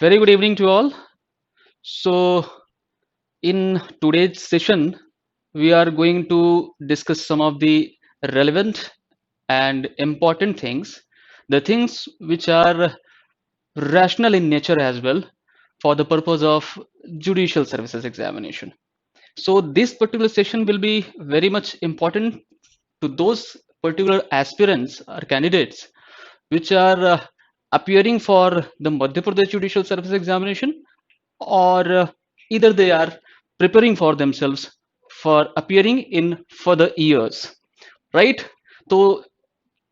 Very good evening to all. So, in today's session, we are going to discuss some of the relevant and important things, the things which are rational in nature as well for the purpose of judicial services examination. So, this particular session will be very much important to those particular aspirants or candidates which are appearing for the Madhya Pradesh Judicial Service Examination, or either they are preparing for themselves for appearing in further years, right? So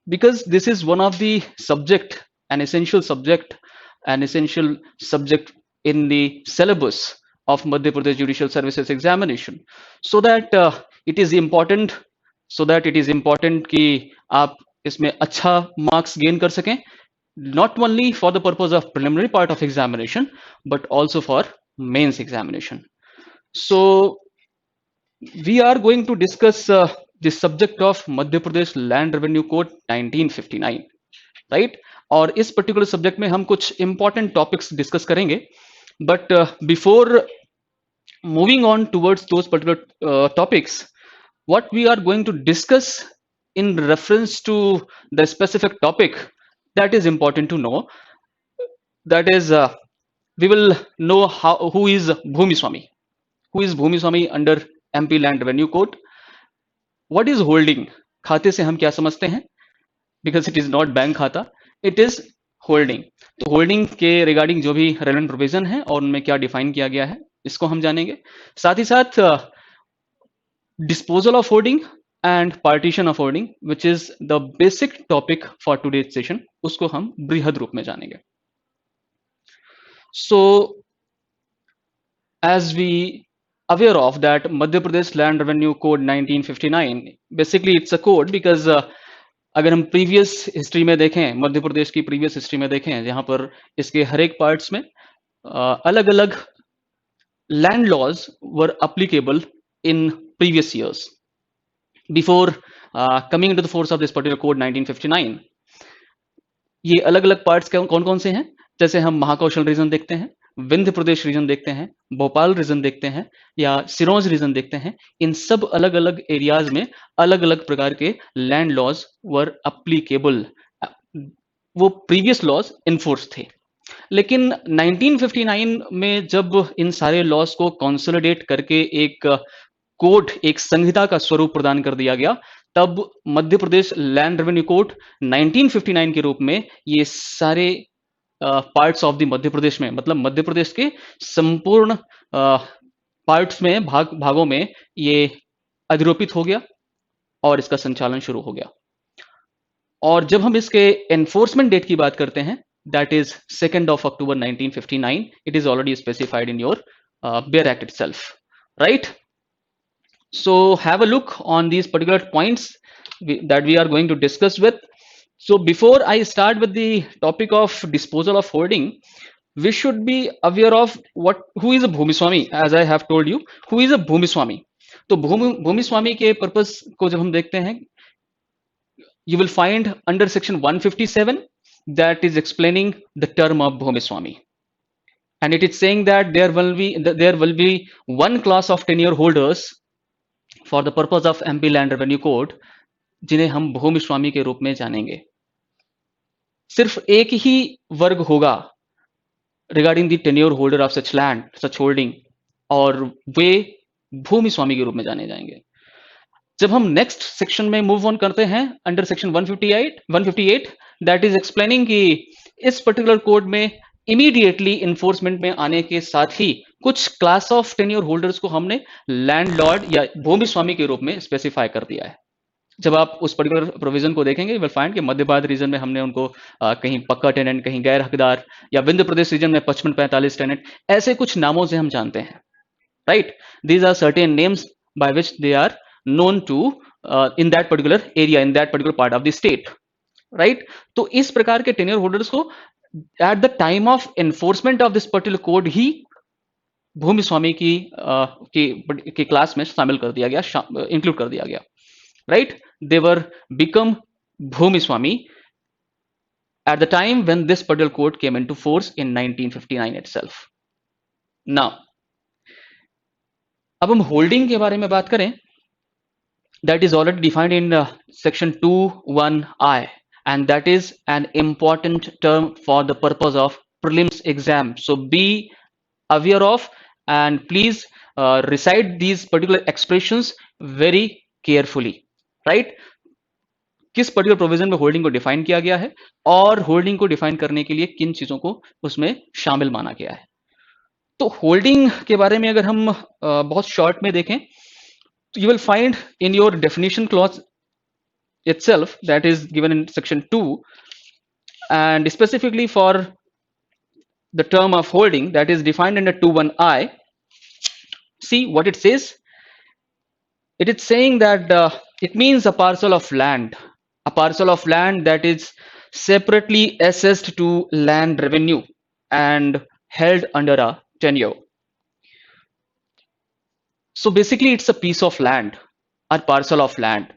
because this is one of the subject, an essential subject, an essential subject in the syllabus of Madhya Pradesh Judicial Services Examination, so that it is important, कि आप इसमें अच्छा marks gain कर सकें, not only for the purpose of preliminary part of examination but also for mains examination. So we are going to discuss the subject of Madhya Pradesh Land Revenue Code 1959, right? और इस particular subject में हम कुछ important topics discuss करेंगे, but before moving on towards those particular topics, what we are going to discuss in reference to the specific topic, that is important to know. That is, we will know who is Bhumi Swami. Who is Bhumi Swami under MP Land Revenue Code? What is holding? खाते से हम क्या समझते हैं? Because it is not bank खाता, it is holding. तो holding के regarding जो भी रेलेवेंट प्रोविजन है और उनमें क्या डिफाइन किया गया है, इसको हम जानेंगे. साथ ही साथ disposal of holding and partition of holding, which is the basic topic for today's session, उसको हम बृहद रूप में जानेंगे. So as we aware of that Madhya Pradesh Land Revenue Code 1959, basically it's a code because अगर हम previous history में देखें, मध्य प्रदेश की प्रीवियस हिस्ट्री में देखें, जहां पर इसके हर एक पार्ट्स में अलग अलग land laws were applicable in previous years before coming into the force of this particular code 1959. ये अलग अलग पार्ट्स कौन कौन से हैं? जैसे हम महाकौशल रीजन देखते हैं, विंध्य प्रदेश रीजन देखते हैं, भोपाल रीजन देखते हैं, या सिरोंज रीजन देखते हैं. इन सब अलग अलग एरियाज में अलग अलग प्रकार के लैंड लॉज वर अप्लीकेबल. वो प्रीवियस लॉज इन्फोर्स थे, लेकिन 1959 में जब इन सारे लॉज को कंसोलिडेट करके एक कोड, एक संहिता का स्वरूप प्रदान कर दिया गया, तब Madhya Pradesh land revenue code 1959 के रूप में ये सारे parts of the Madhya Pradesh में, मतलब मध्य प्रदेश के संपूर्ण पार्ट्स में, भागों में ये अधिरोपित हो गया और इसका संचालन शुरू हो गया. और जब हम इसके एनफोर्समेंट डेट की बात करते हैं, that is 2nd of October 1959, it is already specified in your Bear Act itself, right? So have a look on these particular points that we are going to discuss with. So before I start with the topic of disposal of holding, we should be aware of who is a Bhumi Swami. As I have told you, who is a Bhumi Swami. तो भूमि स्वामी के purpose को जब हम देखते हैं, you will find under section 157 that is explaining the term of Bhumi Swami, and it is saying that there will be one class of tenure holders for the purpose of MP Land Revenue Code, जिन्हें हम भूमि स्वामी के रूप में जानेंगे. सिर्फ एक ही वर्ग होगा regarding the tenure holder of such land, such holding, और वे भूमि स्वामी के रूप में जाने जाएंगे. जब हम नेक्स्ट सेक्शन में मूव ऑन करते हैं, under section 158 that is explaining कि इस पर्टिकुलर कोड में इमीडिएटली इन्फोर्समेंट में आने के साथ ही कुछ क्लास ऑफ टेन्योर होल्डर्स को हमने लैंडलॉर्ड या भूमि स्वामी के रूप में स्पेसिफाई कर दिया है. जब आप उस पर्टिकुलर प्रोविजन को देखेंगे, यू विल फाइंड कि मध्य भारत रीजन में हमने उनको कहीं पक्का टेनेंट, कहीं गैर हकदार, या विंध्य प्रदेश रीजन में 55-45 टेनेंट, ऐसे कुछ नामों से हम जानते हैं, right? These are certain names by which they are known to in that particular area, in that particular part of the state, right? तो इस प्रकार के टेन्योर होल्डर्स को at the time of enforcement of this particular code ही भूमि स्वामी की class में शामिल कर दिया गया, इंक्लूड कर दिया गया, right? They were become Bhumi Swami at the time when this particular code came into force in 1959 itself. Now, अब हम होल्डिंग के बारे में बात करें, that is already defined in section 21I, and that is an important term for the purpose of prelims exam. So be aware of and please recite these particular expressions very carefully, right? किस particular provision में holding को define किया गया है और holding को define करने के लिए किन चीजों को उसमें शामिल माना गया है। तो होल्डिंग के बारे में अगर हम बहुत शॉर्ट में देखें तो you will find in your definition clause itself, that is given in section 2, and specifically for the term of holding that is defined under 21I. See what it says. It is saying that it means a parcel of land that is separately assessed to land revenue and held under a tenure. So basically it's a piece of land, a parcel of land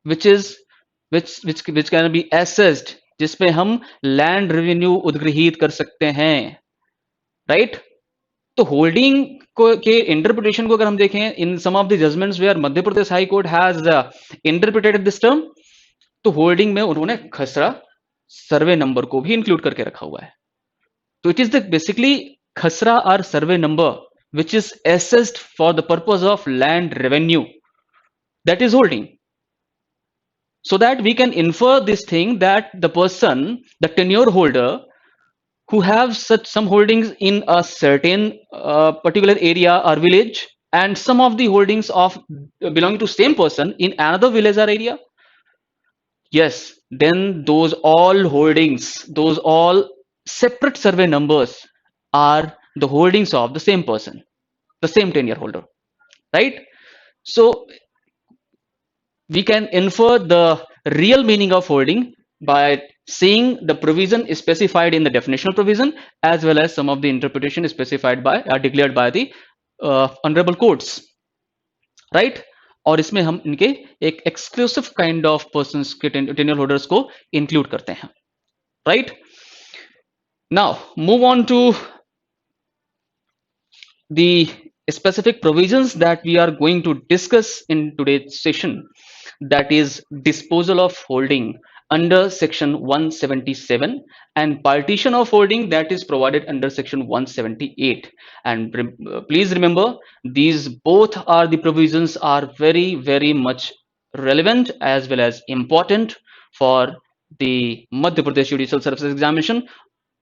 which can be assessed, जिसपे हम land revenue उद्ग्रहित कर सकते हैं, right? तो holding के interpretation को अगर हम देखें in some of the judgments where Madhya Pradesh high court has interpreted this term, तो होल्डिंग में उन्होंने खसरा सर्वे नंबर को भी इंक्लूड करके रखा हुआ है। तो इट इज द बेसिकली खसरा और survey number which is assessed for the purpose of land revenue, that is holding. So that we can infer this thing that the person, the tenure holder who have such some holdings in a certain particular area or village and some of the holdings of belonging to same person in another village or area, yes, then those all holdings, those all separate survey numbers are the holdings of the same person, the same tenure holder, right? So we can infer the real meaning of holding by seeing the provision specified in the definitional provision as well as some of the interpretation specified by declared by the honorable courts, right? और इसमें हम इनके एक exclusive kind of persons के tenure holders को include करते हैं, right? Now move on to the specific provisions that we are going to discuss in today's session, that is disposal of holding under section 177 and partition of holding that is provided under section 178. And please remember, these both are the provisions are very much relevant as well as important for the Madhya Pradesh Judicial Services Examination.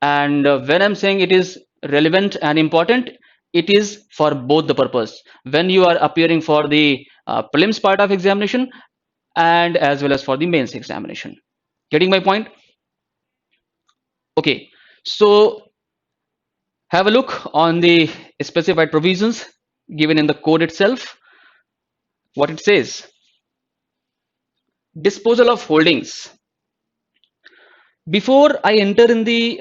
And when I'm saying it is relevant and important, it is for both the purpose when you are appearing for the prelims part of examination and as well as for the mains examination. Getting my point? Okay, so have a look on the specified provisions given in the code itself. What it says: disposal of holdings. Before I enter in the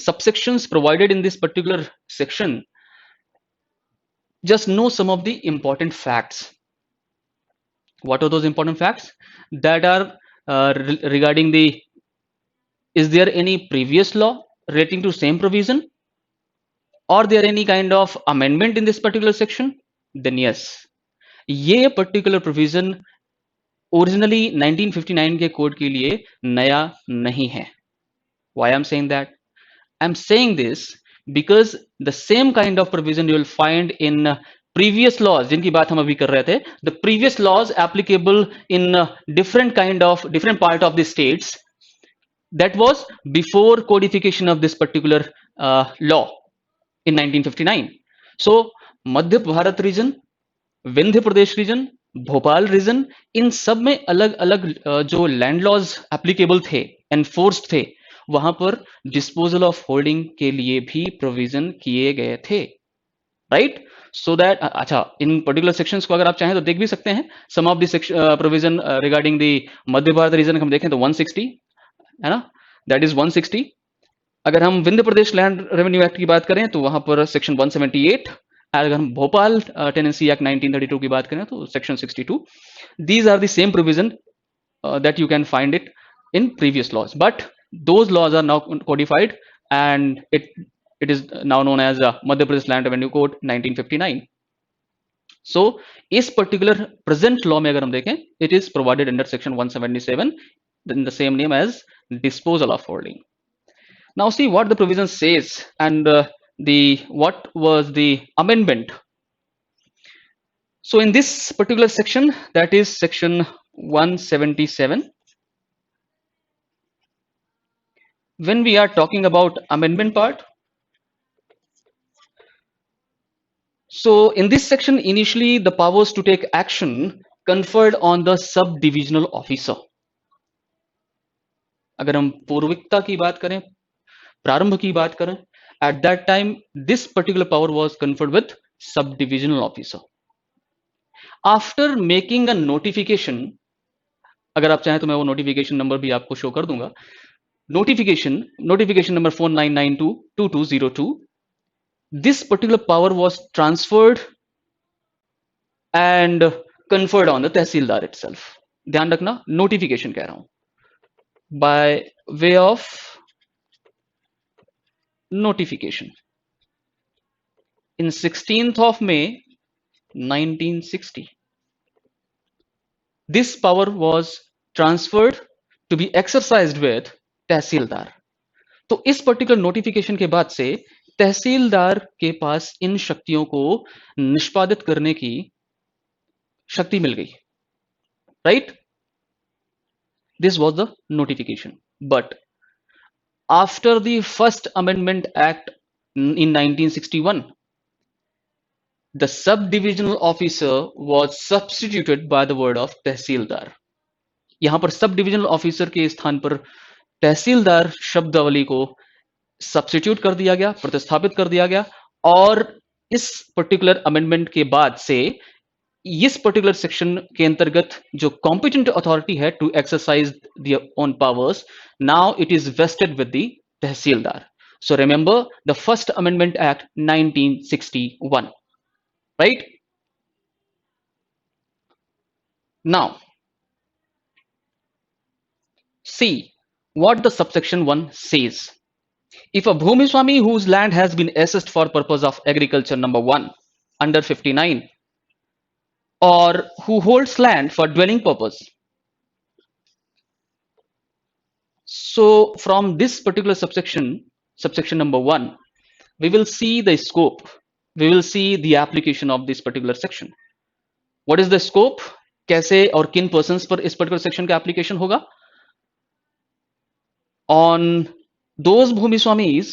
subsections provided in this particular section, just know some of the important facts. What are those important facts? That are regarding the, is there any previous law relating to same provision, or there any kind of amendment in this particular section? Then yes, ये particular provision originally 1959 के code के लिए नया नहीं है. Why I'm saying that? I'm saying this because the same kind of provision you will find in previous laws जिनकी बात हम अभी कर रहे थे, the previous laws applicable in different part of the states, that was before codification of this particular law in 1959. So Madhya Bharat region, Vindhya Pradesh region, Bhopal region, इन सब में अलग अलग जो लैंड लॉज एप्लीकेबल थे, एनफोर्स्ड थे, वहां पर डिस्पोजल ऑफ होल्डिंग के लिए भी प्रोविजन किए गए थे, राइट? सो दैट, अच्छा, इन पर्टिकुलर सेक्शंस को अगर आप चाहें तो देख भी सकते हैं. Some of the provision regarding the Madhya Bharat region हम देखें तो 160 है ना, दैट इज 160. अगर हम विंध्य प्रदेश लैंड रेवेन्यू एक्ट की बात करें तो वहां पर सेक्शन 178. अगर हम भोपाल टेनेंसी एक्ट 1932 की बात करें तो section 62. These are the same provision that you can find it in previous laws, but those laws are now codified, and it is now known as Madhya Pradesh Land Revenue Code 1959. So इस particular present law में अगर हम देखें, it is provided under section 177 in the same name as disposal of holding. Now see what the provision says, and what was the amendment. So in this particular section, that is section 177, when we are talking about amendment part, so in this section initially the powers to take action conferred on the subdivisional officer. अगर हम पूर्विकता की बात करें, प्रारंभ की बात करें, at that time this particular power was conferred with subdivisional officer. After making a notification, अगर आप चाहें तो मैं वो नोटिफिकेशन नंबर भी आपको शो कर दूंगा, notification number 49922202, this particular power was transferred and conferred on the tehsildar itself. ध्यान रखना, notification कह रहा हूं, by way of notification in 16th of May 1960. This power was transferred to be exercised with तहसीलदार. तो इस particular notification के बाद से तहसीलदार के पास इन शक्तियों को निष्पादित करने की शक्ति मिल गई, right? This was the notification. But after the first amendment act in 1961, the subdivisional officer was substituted by the word of तहसीलदार. यहां पर सब डिविजनल ऑफिसर के स्थान पर तहसीलदार शब्दावली को सब्स्टिट्यूट कर दिया गया, प्रतिस्थापित कर दिया गया, और इस पर्टिकुलर अमेंडमेंट के बाद से इस पर्टिकुलर सेक्शन के अंतर्गत जो कॉम्पिटेंट अथॉरिटी है to exercise their own powers, now it is vested with the tehsildar. So remember the first amendment act 1961, right? Now see what the subsection 1 says. If a Bhumi Swami whose land has been assessed for purpose of agriculture, number 1, under 59, or who holds land for dwelling purpose. So from this particular subsection number 1, we will see the scope, we will see the application of this particular section. What is the scope? कैसे और किन persons पर इस particular section का application होगा? On those Bhumi Swamis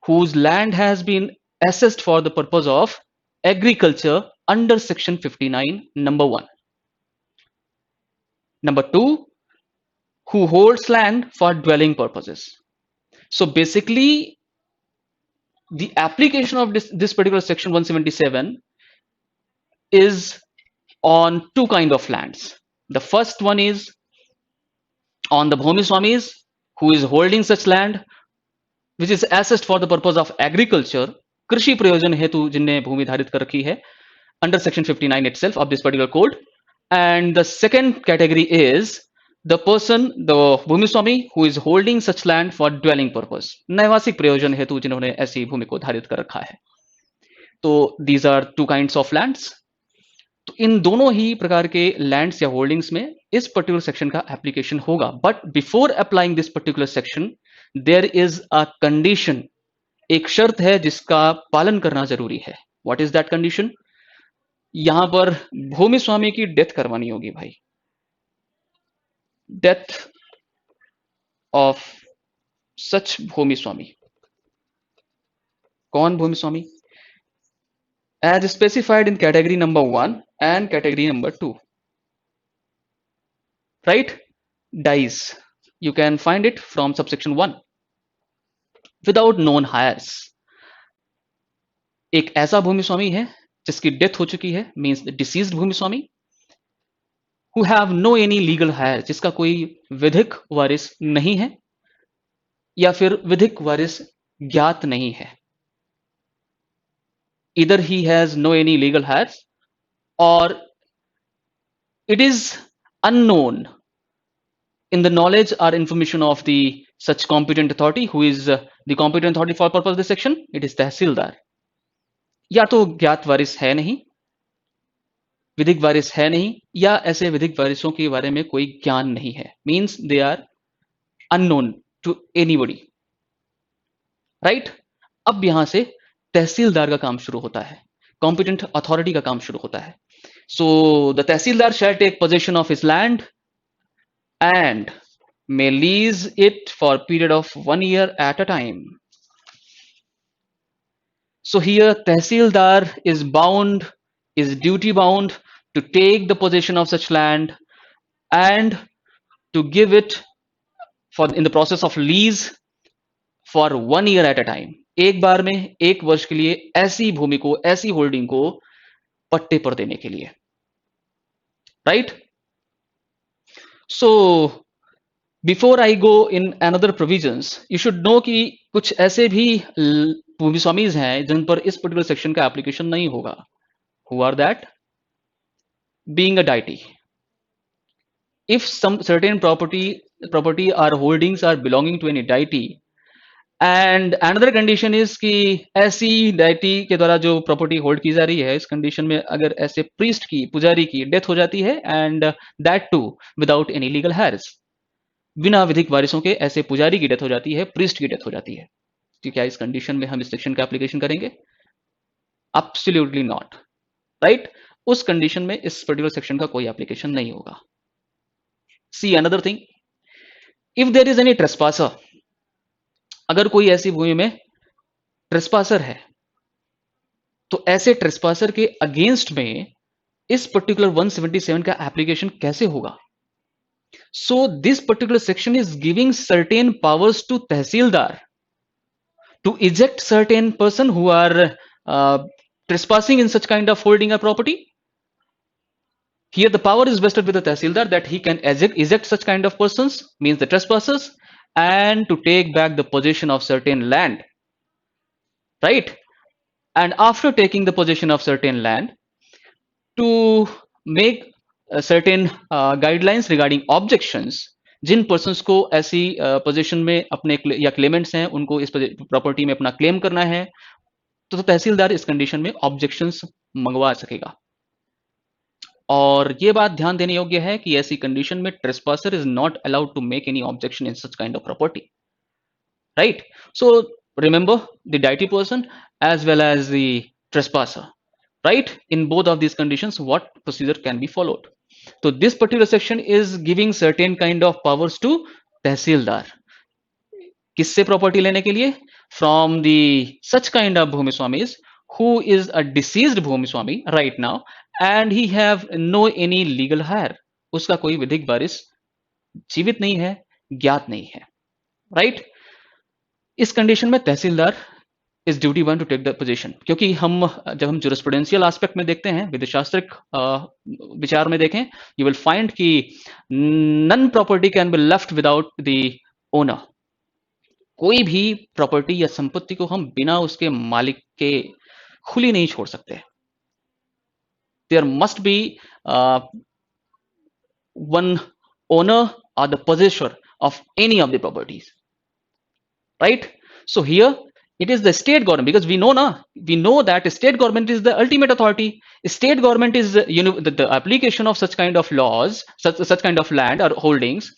whose land has been assessed for the purpose of agriculture under section 59, number 1. Number 2, who holds land for dwelling purposes. So basically the application of this particular section 177 is on two kind of lands. The first one is on the Bhumi Swamis who is holding such land which is assessed for the purpose of agriculture, कृषि प्रयोजन हेतु जिन्हें भूमि धारित कर रखी है, under section 59 itself of this particular code. And the second category is the person, the Bhumi Swami who is holding such land for dwelling purpose, नैवासिक प्रयोजन हेतु जिन्होंने ऐसी भूमि को धारित कर रखा है. तो these are two kinds of lands. तो इन दोनों ही प्रकार के लैंड्स या होल्डिंग्स में इस पर्टिकुलर सेक्शन का एप्लीकेशन होगा. But before applying this particular section there is a condition, एक शर्त है जिसका पालन करना जरूरी है. What is that condition? यहां पर भूमि स्वामी की डेथ करवानी होगी भाई. Death of such bhumi swami. कौन भूमि स्वामी? As specified in category number 1 and category number 2, right? Dies. You can find it from subsection 1. Without known heirs. एक ऐसा भूमि स्वामी है जिसकी डेथ हो चुकी है, means deceased bhumi swami, who have no any legal heir, जिसका कोई विधिक वारिस नहीं है या फिर विधिक वारिस ज्ञात नहीं है. Either he has no any legal heirs or it is unknown in the knowledge or information of the such competent authority. Who is the competent authority for purpose of this section? It is तहसीलदार. या तो ज्ञात वारिस है नहीं, विधिक वारिस है नहीं, या ऐसे विधिक वारिसों के बारे में कोई ज्ञान नहीं है, means they are unknown to anybody, right. अब यहां से तहसीलदार का काम शुरू होता है, कॉम्पिटेंट अथॉरिटी का काम शुरू होता है। So the tehsildar shall take possession of his land and may lease it for a period of 1 year at a time. So here Tehsildar is bound, is duty bound to take the possession of such land and to give it for in the process of lease for 1 year at a time. एक बार में एक वर्ष के लिए ऐसी भूमि को, ऐसी holding को पट्टे पर देने के लिए, right. So before I go in another provisions, you should know कि कुछ ऐसे भी भूमि स्वामीज हैं जिन पर इस पर्टिकुलर सेक्शन का एप्लीकेशन नहीं होगा। Who are that? Being a deity, if some certain property are holdings are belonging to any deity, and another condition is कि ऐसी डाइटी के द्वारा जो प्रॉपर्टी होल्ड की जा रही है, इस कंडीशन में अगर ऐसे प्रीस्ट की, पुजारी की डेथ हो जाती है, and that too without any legal heirs, बिना विधिक वारिसों के ऐसे पुजारी की डेथ हो जाती है, प्रीस्ट की डेथ हो जाती है, तो क्या इस कंडीशन में हम इस सेक्शन का एप्लीकेशन करेंगे? Absolutely not, right. उस कंडीशन में इस पर्टिकुलर सेक्शन का कोई एप्लीकेशन नहीं होगा। See another thing, if there is any trespasser, अगर कोई ऐसी भूमि में ट्रेसपासर है, तो ऐसे ट्रेसपासर के अगेंस्ट में इस पर्टिकुलर 177 का एप्लीकेशन कैसे होगा? So this particular section is giving certain powers to Tehsildar to eject certain person who are trespassing in such kind of holding a property. Here the power is vested with the Tehsildar that he can eject such kind of persons, means the trespassers, and to take back the possession of certain land, right? And after taking the possession of certain land, to make certain guidelines regarding objections, Jin persons को ऐसी position में अपने या Clements हैं उनको इस property में अपना क्लेम करना है, तो तहसीलदार इस कंडीशन में ऑब्जेक्शंस मंगवा सकेगा। और ये बात ध्यान देने योग्य है कि ऐसी कंडीशन में trespasser is not allowed to make any objection in such kind of property, right. So remember the deity person as well as the trespasser, right? In both of these conditions, what procedure can be followed? So this particular section is giving certain kind of powers to tehsildar. किससे property लेने के लिए? From the such kind of bhumi swamis who is a deceased bhumi swami right now and he have no any legal heir. उसका कोई विधिक वारिस जीवित नहीं है, ज्ञात नहीं है, राइट। इस कंडीशन में tehsildar is duty one to take the position, क्योंकि जब हम जुरिस्प्रूडेंशियल एस्पेक्ट में देखते हैं, विधिशास्त्रिक विचार में देखें, यू विल फाइंड कि none property can be left without the owner. कोई भी प्रॉपर्टी या संपत्ति को हम बिना उसके मालिक के खुली नहीं छोड़ सकते। There must be one owner or the possessor of any of the properties, right? So here it is the state government, because we know that state government is the ultimate authority. State government is the application of such kind of laws, such kind of land or holdings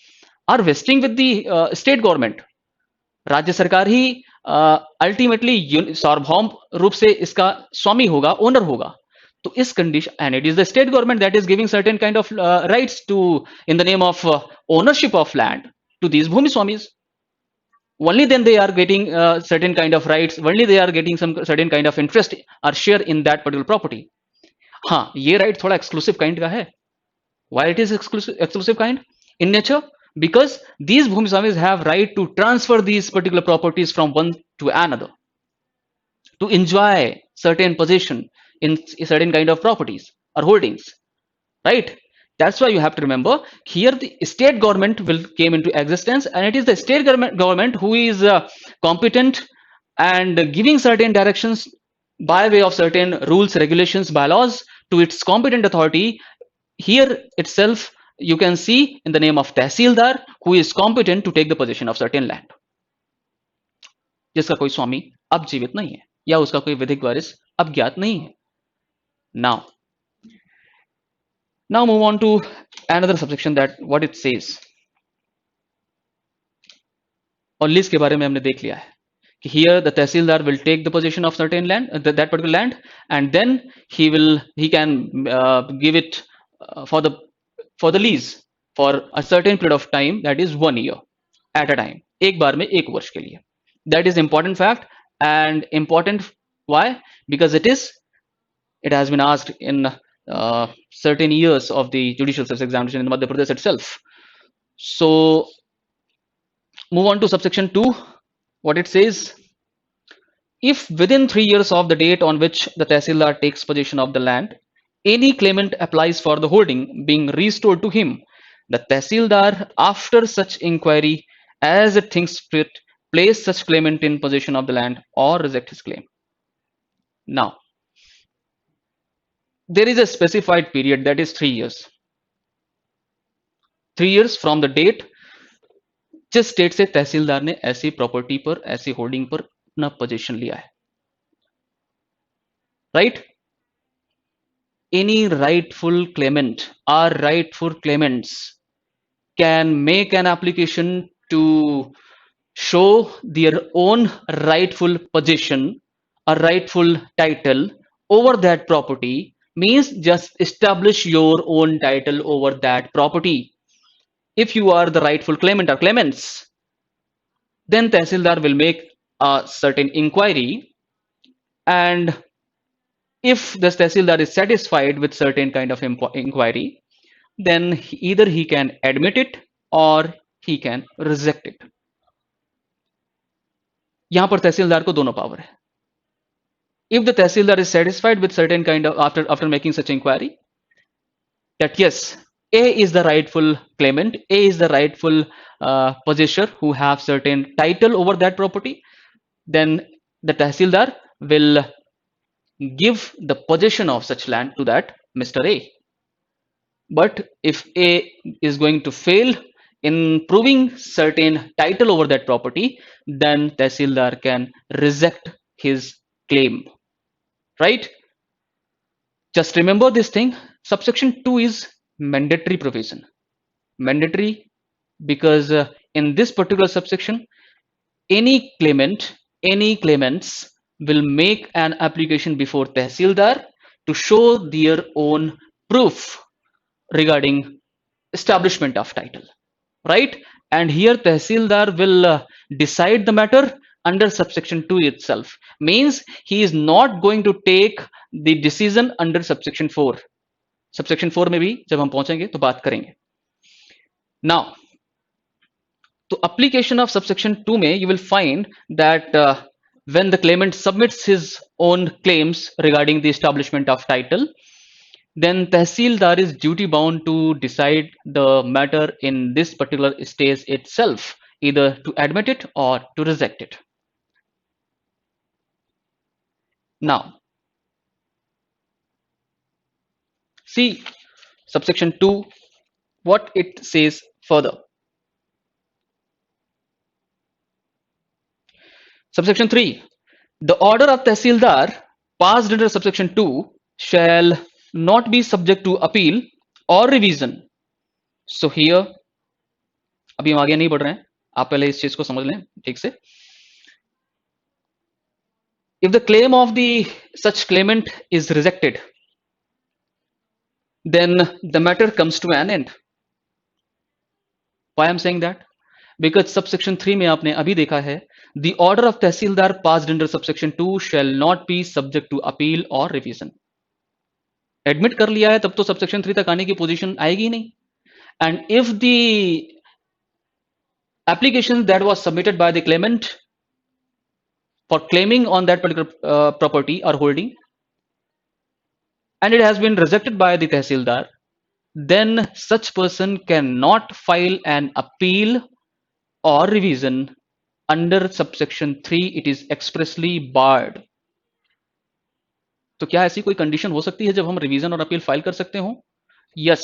are vesting with the state government. राज्य सरकार ही ultimately सार्वभौम रूप से इसका स्वामी होगा, owner होगा। तो इस condition, and it is the state government that is giving certain kind of rights to in the name of ownership of land to these भूमि स्वामीज। Only then they are getting certain kind of rights, only they are getting some certain kind of interest or share in that particular property. हाँ, ये right थोड़ा exclusive kind का है। Why it is exclusive kind in nature? Because these bhumi swamis have right to transfer these particular properties from one to another, to enjoy certain possession in certain kind of properties or holdings, right? That's why you have to remember here the state government will came into existence, and it is the state government who is competent and giving certain directions by way of certain rules, regulations, bylaws to its competent authority. Here itself you can see in the name of Tehsildar, who is competent to take the possession of certain land, जिसका कोई स्वामी अब जीवित नहीं है या उसका कोई विधिक वारिस अब ज्ञात नहीं है. Now move on to another subsection, that what it says. और लीज के बारे में हमने देख लिया है कि here the tehsildar will take the possession of certain land, that particular land, and then he can give it for the lease for a certain period of time, that is 1 year at a time, एक बार में 1 वर्ष के लिए. That is important fact, and important why? Because it has been asked in certain years of the judicial service examination in Madhya Pradesh itself. So move on to subsection 2. What it says: if within 3 years of the date on which the tehsildar takes possession of the land, any claimant applies for the holding being restored to him, the tehsildar, after such inquiry as it thinks fit, place such claimant in possession of the land or reject his claim. Now, there is a specified period, that is 3 years. 3 years from the date जिस date से तहसीलदार ने ऐसी property पर, ऐसी holding पर अपना position लिया है, right? Any rightful claimant or rightful claimants can make an application to show their own rightful possession, a rightful title over that property. Means just establish your own title over that property. If you are the rightful claimant or claimants, then tehsildar will make a certain inquiry, and if the tehsildar is satisfied with certain kind of inquiry, then either he can admit it or he can reject it. यहां पर तहसीलदार को दोनों power है. If the tehsildar is satisfied with certain kind of, after making such inquiry, that yes, A is the rightful claimant, A is the rightful possessor who have certain title over that property, then the tehsildar will give the possession of such land to that Mr. A. But if A is going to fail in proving certain title over that property, then tehsildar can reject his claim, right? Just remember this thing. Subsection 2 is mandatory provision. Mandatory because in this particular subsection, any claimants will make an application before tehsildar to show their own proof regarding establishment of title, right? And here tehsildar will decide the matter under subsection 2 itself. Means he is not going to take the decision under subsection 4. Subsection 4 में भी जब हम पहुंचेंगे तो बात करेंगे. Now, तो application of subsection 2 में you will find that when the Clement submits his own claims regarding the establishment of title, then tehsildar is duty bound to decide the matter in this particular stage itself, either to admit it or to reject it. Now, see subsection 2, what it says further. Subsection 3, the order of tehsildar passed under subsection 2 shall not be subject to appeal or revision. So here, अभी हम आगे नहीं बढ़ रहे हैं, आप पहले इस चीज को समझ लें ठीक से. If the claim of the such claimant is rejected, then the matter comes to an end. Why I'm saying that? Because subsection 3 में आपने अभी देखा है, the order of tehsildar passed under subsection 2 shall not be subject to appeal or revision. Admit कर लिया है तब तो सबसेक्शन 3 तक आने की पोजीशन आएगी नहीं. And if the application that was submitted by the Clement for claiming on that particular property और holding and it has been rejected by the tehsildar, then such person cannot file an appeal or revision under subsection 3. It is expressly barred. तो क्या ऐसी कोई condition हो सकती है जब हम रिवीजन और अपील फाइल कर सकते हो? Yes,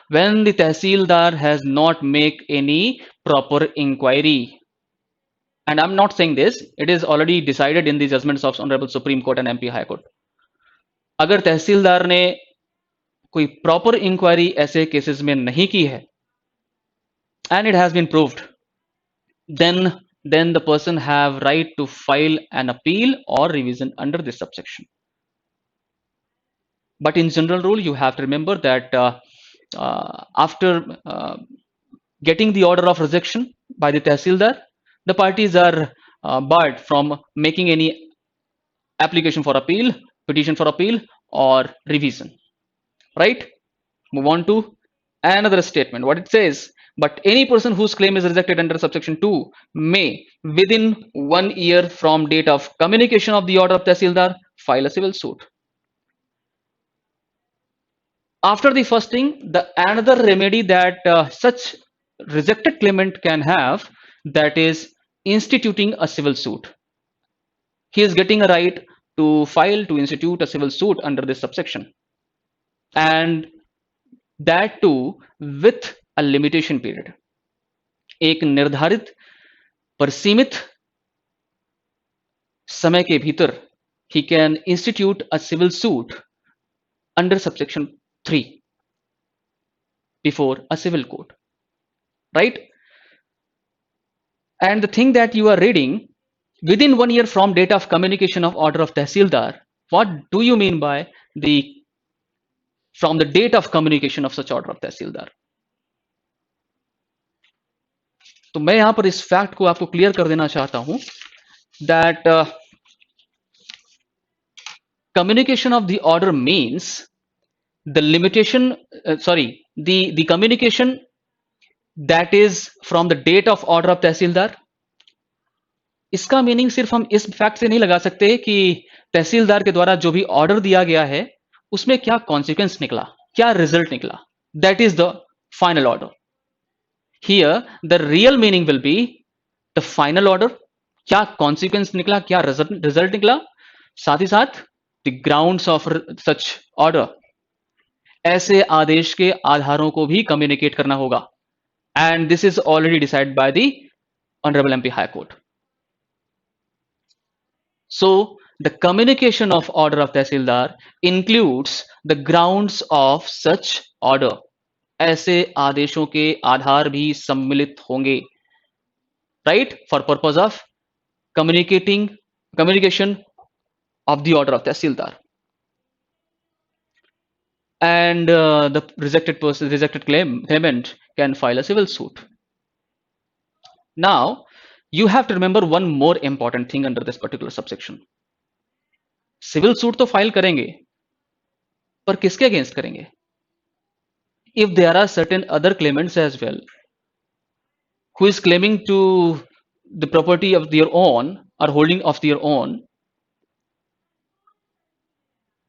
when the Tehsildar has not make any proper inquiry. And I'm not saying this, it is already decided in the judgments of Honorable Supreme Court and MP High Court. अगर तहसीलदार ने कोई proper inquiry ऐसे cases में नहीं की है and it has been proved, then the person have right to file an appeal or revision under this subsection. But in general rule, you have to remember that after getting the order of rejection by the Tehsildar, the parties are barred from making any application for appeal, petition for appeal, or revision. Right? Move on to another statement. What it says, but any person whose claim is rejected under subsection 2 may, within 1 year from date of communication of the order of Tehsildar, file a civil suit. After the first thing, the another remedy that such rejected claimant can have, that is instituting a civil suit. He is getting a right to file, to institute a civil suit under this subsection, and that too with a limitation period. एक निर्धारित पर सीमित समय के भीतर he can institute a civil suit under subsection 3 before a civil court, right? And the thing that you are reading, within 1 year from date of communication of order of Tehsildar, what do you mean by the from the date of communication of such order of Tehsildar? तो मैं यहां पर इस fact को आपको clear कर देना चाहता हूं that communication of the order means the limitation, the communication that is from the date of order of Tehsildar. इसका मीनिंग सिर्फ हम इस फैक्ट से नहीं लगा सकते कि तहसीलदार के द्वारा जो भी ऑर्डर दिया गया है उसमें क्या कॉन्सिक्वेंस निकला, क्या रिजल्ट निकला. That is the final order. Here the real meaning will be the final order. क्या कॉन्सिक्वेंस निकला, क्या रिजल्ट निकला, साथ ही साथ the grounds of such order. ऐसे आदेश के आधारों को भी कम्युनिकेट करना होगा. And this is already decide by the honourable MP high court. So the communication of order of Tehsildar includes the grounds of such order. ऐसे आदेशों के आधार भी सम्मिलित होंगे, right, for purpose of communication of the order of Tehsildar. And the rejected claimant can file a civil suit. Now you have to remember one more important thing under this particular subsection. Civil suit तो file करेंगे, पर किसके against करेंगे? If there are certain other claimants as well who is claiming to the property of their own or holding of their own,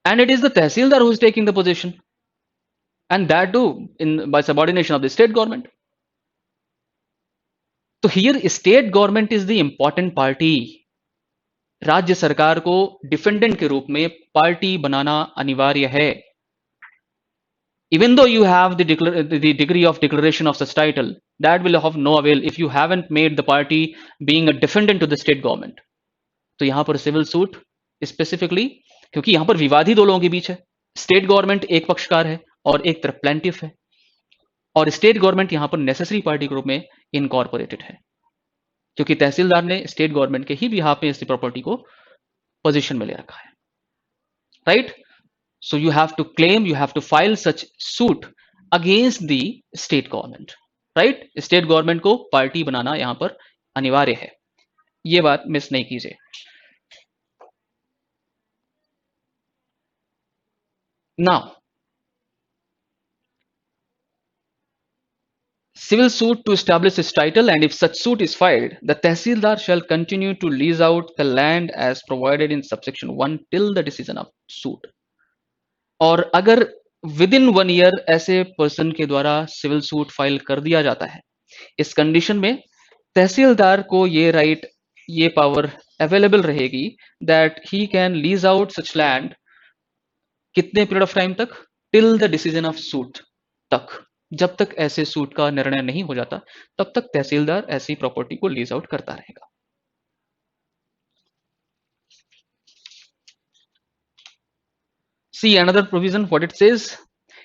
and it is the Tehsildar who is taking the position, and that too by subordination of the state government. तो here state government is the important party. राज्य सरकार को defendant के रूप में party बनाना अनिवार्य है. Even though you have the degree of declaration of such title, that will have no avail if you haven't made the party being a defendant to the state government. तो यहां पर civil suit specifically, क्योंकि यहां पर विवाद ही दो लोगों के बीच है. स्टेट गवर्नमेंट एक पक्षकार है और एक तरफ प्लेंटिफ है, और स्टेट गवर्नमेंट यहां पर नेसेसरी पार्टी के रूप में इनकॉर्पोरेटेड है, क्योंकि तहसीलदार ने स्टेट गवर्नमेंट के ही बिहाफ में इस प्रॉपर्टी को पोजीशन में ले रखा है, right. So you have to claim, you have to file such suit against the state government, right. State government को पार्टी बनाना यहां पर अनिवार्य है, ये बात मिस नहीं कीजिए. Now civil suit to establish its title, and if such suit is filed, the Tehsildar shall continue to lease out the land as provided in subsection 1 till the decision of suit. और अगर within 1 year ऐसे person के द्वारा civil suit file कर दिया जाता है, इस कंडीशन में तहसीलदार को ये राइट, ये पावर अवेलेबल रहेगी that he can lease out such land. कितने पीरियड ऑफ टाइम तक? Till the decision of suit तक. जब तक ऐसे सूट का निर्णय नहीं हो जाता तब तक तहसीलदार ऐसी प्रॉपर्टी को लीज आउट करता रहेगा। See another provision, what it says.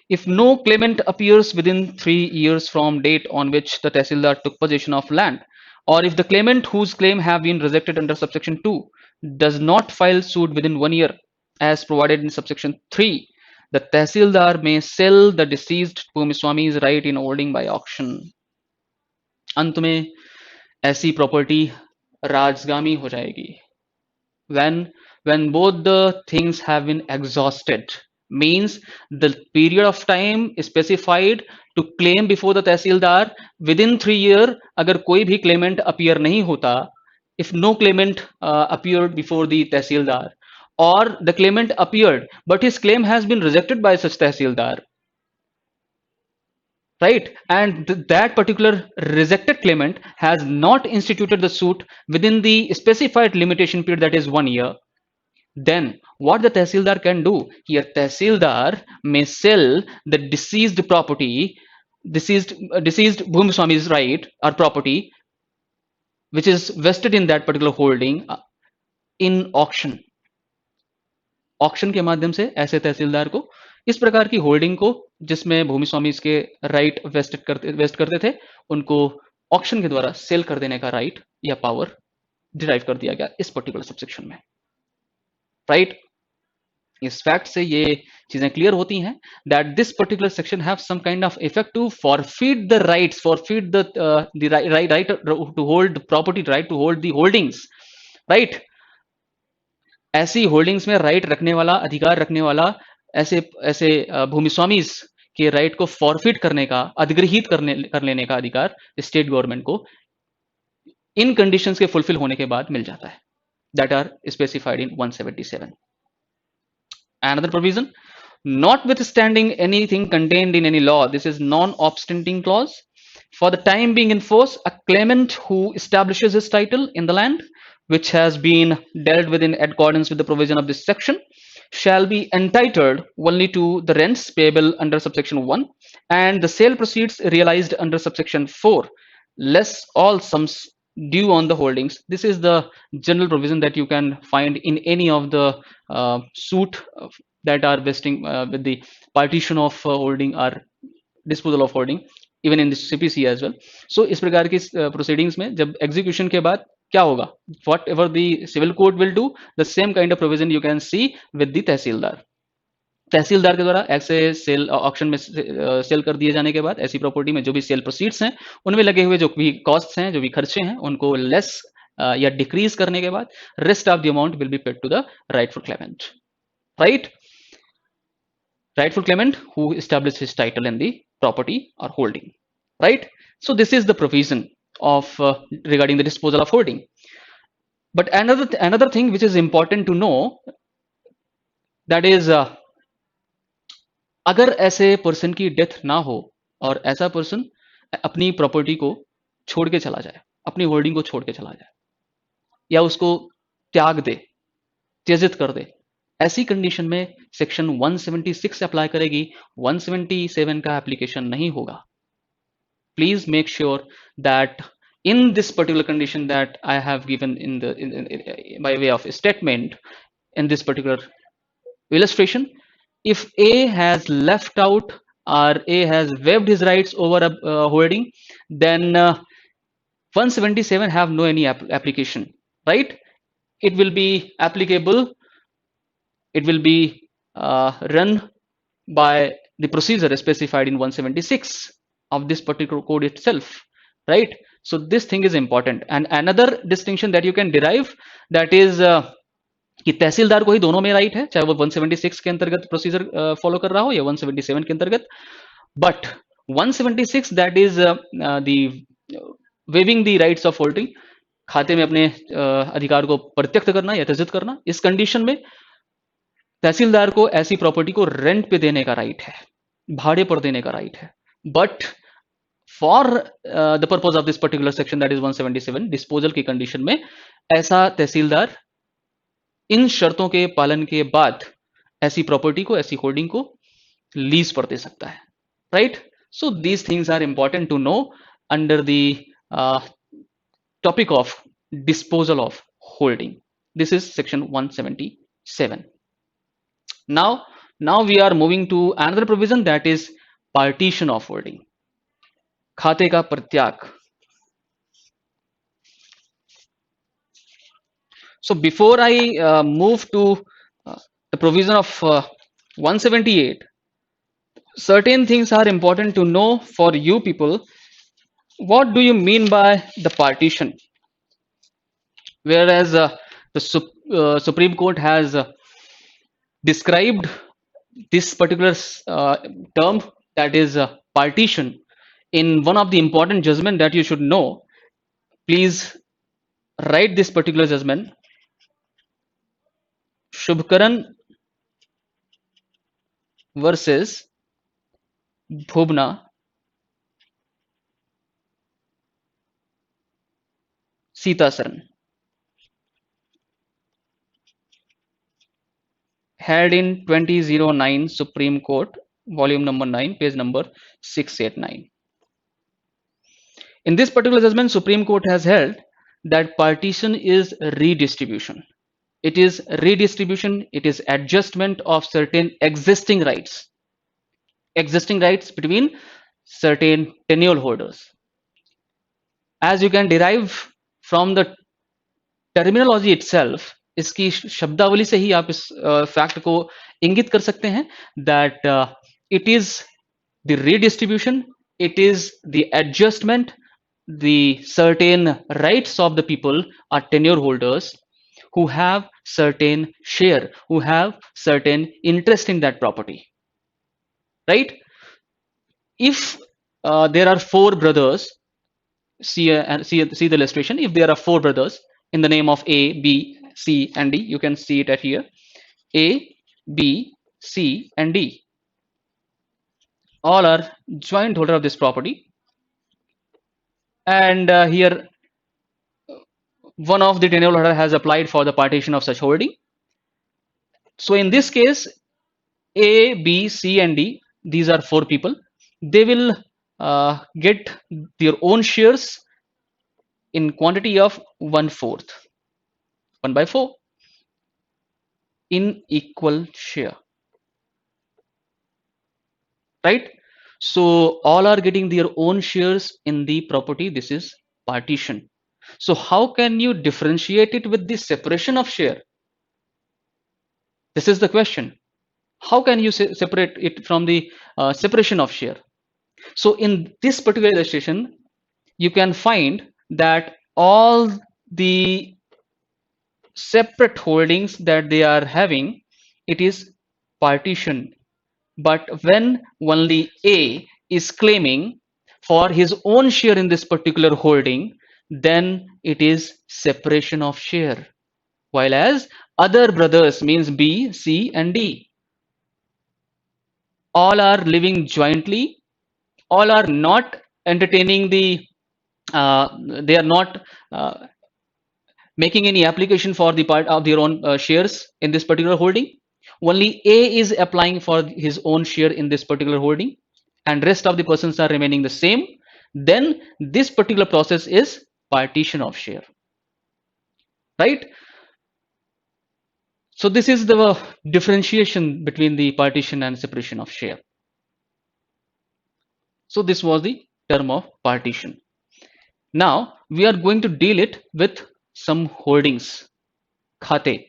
If no claimant appears within 3 years from date on which the Tehsildar took possession of land, or if the claimant whose claim have been rejected under subsection 2 does not file suit within 1 year as provided in subsection 3, the Tehsildar may sell the deceased Bhumiswami's right in holding by auction. अंत में ऐसी property Rajgami हो जाएगी when both the things have been exhausted, means the period of time specified to claim before the tehsildar within 3 year अगर कोई भी claimant appear नहीं होता, if no claimant appeared before the tehsildar, or the claimant appeared but his claim has been rejected by such tehsildar, right, and that particular rejected claimant has not instituted the suit within the specified limitation period, that is 1 year, then what the Tehsildar can do here, Tehsildar may sell the deceased property, deceased Bhumiswami's right or property which is vested in that particular holding in auction. Auction के माध्यम से ऐसे तहसीलदार को इस प्रकार की holding को जिसमें भूमिस्वामी इसके राइट वेस्ट करते थे उनको ऑक्शन के द्वारा सेल कर देने का राइट या पावर डिराइव कर दिया गया इस पर्टिकुलर सबसेक्शन में, राइट। इस फैक्ट से ये चीजें क्लियर होती हैं that this particular section have some kind of effect to forfeit the rights, forfeit the right to hold property, right to hold the holdings, right. ऐसी होल्डिंग्स में right रखने वाला, अधिकार रखने वाला ऐसे भूमिस्वामी के राइट को फॉरफिट करने का, अधिग्रहित कर लेने का अधिकार स्टेट गवर्नमेंट को इन कंडीशंस के फुलफिल होने के बाद मिल जाता है, that are specified in 177. Another provision, notwithstanding anything contained in any law, this is non-obstanting clause. For the time being in force, a claimant who establishes his title in the land which has been dealt with in accordance with the provision of this section shall be entitled only to the rents payable under subsection 1 and the sale proceeds realized under subsection 4, less all sums due on the holdings. This is the general provision that you can find in any of the suit that are vesting with the partition of holding or disposal of holding, even in the CPC as well. So इस प्रकार की proceedings में जब execution के बाद क्या होगा, whatever the civil court will do, the same kind of provision you can see with the तहसीलदार. तहसीलदार के द्वारा ऐसे सेल ऑक्शन में सेल कर दिए जाने के बाद ऐसी प्रॉपर्टी में जो भी सेल प्रोसीड्स हैं उनमें लगे हुए जो भी कॉस्ट्स हैं, जो भी खर्चे हैं, उनको लेस या डिक्रीज करने के बाद rest of the amount will be paid to the rightful claimant, right, rightful claimant who established his title in the property or holding, right. So this is the provision of regarding the disposal of holding. But another thing which is important to know, that is अगर ऐसे person की death ना हो और ऐसा person अपनी property को छोड़ के चला जाए, अपनी होल्डिंग को छोड़ के चला जाए या उसको त्याग दे, त्यजित कर दे, ऐसी कंडीशन में सेक्शन 176 अप्लाई करेगी, 177 का एप्लीकेशन नहीं होगा. Please make sure that in this particular condition that I have given by way of statement in this particular illustration, if A has left out or A has waived his rights over a holding, then 177 have no any application, right. It will be applicable, it will be run by the procedure specified in 176 of this particular code itself, right. So this thing is important. And another distinction that you can derive, that is कि तहसीलदार को ही दोनों में right है, चाहे वो 176 के अंतर्गत procedure follow कर रहा हो या 177 के अंतर्गत. But 176 that is the waving the rights of holding, खाते में अपने अधिकार को प्रत्यक्त करना या त्यजित करना. इस कंडीशन में तहसीलदार को ऐसी प्रॉपर्टी को रेंट पे देने का राइट है, भाड़े पर देने का राइट है. But for the purpose of this particular section that is 177 disposal की कंडीशन में ऐसा तहसीलदार इन शर्तों के पालन के बाद ऐसी प्रॉपर्टी को, ऐसी होल्डिंग को लीज पर दे सकता है, right. So these things are important to know under the topic of disposal of holding. This is section 177. Now we are moving to another provision, that is partition of holding, खाते का प्रत्याग. So before I move to the provision of 178, certain things are important to know for you people. What do you mean by the partition? Whereas the Supreme Court has described this particular term, that is partition, in one of the important judgment that you should know. Please write this particular judgment. Shubkaran versus Bhubna Sitasaran, held in 2009 Supreme Court, volume number 9, page number 689. In this particular judgment, Supreme Court has held that partition is redistribution. It is redistribution, it is adjustment of certain existing rights between certain tenure holders. As you can derive from the terminology itself, इसकी शब्दावली से ही आप इस fact को इंगित कर सकते हैं that it is the redistribution, it is the adjustment, the certain rights of the people are tenure holders who have certain share, who have certain interest in that property, right? If there are four brothers, see the illustration. If there are four brothers in the name of A, B, C, and D, you can see it at here. A, B, C, and D. All are joint holder of this property. And here, one of the tenure holder has applied for the partition of such holding. So in this case, A, B, C, and D, these are four people. They will get their own shares in quantity of 1/4, 1/4, in equal share, right? So all are getting their own shares in the property. This is partition. So how can you differentiate it with the separation of share? This is the question. How can you separate it from the separation of share? So in this particular illustration, you can find that all the separate holdings that they are having, it is partition. But when only A is claiming for his own share in this particular holding, then it is separation of share. While as other brothers, means B, C, and D, all are living jointly, all are not entertaining the they are not making any application for the part of their own shares in this particular holding. Only A is applying for his own share in this particular holding, and rest of the persons are remaining the same. Then this particular process is partition of share, right? So this is the differentiation between the partition and separation of share. So this was the term of partition. Now we are going to deal it with some holdings, khate,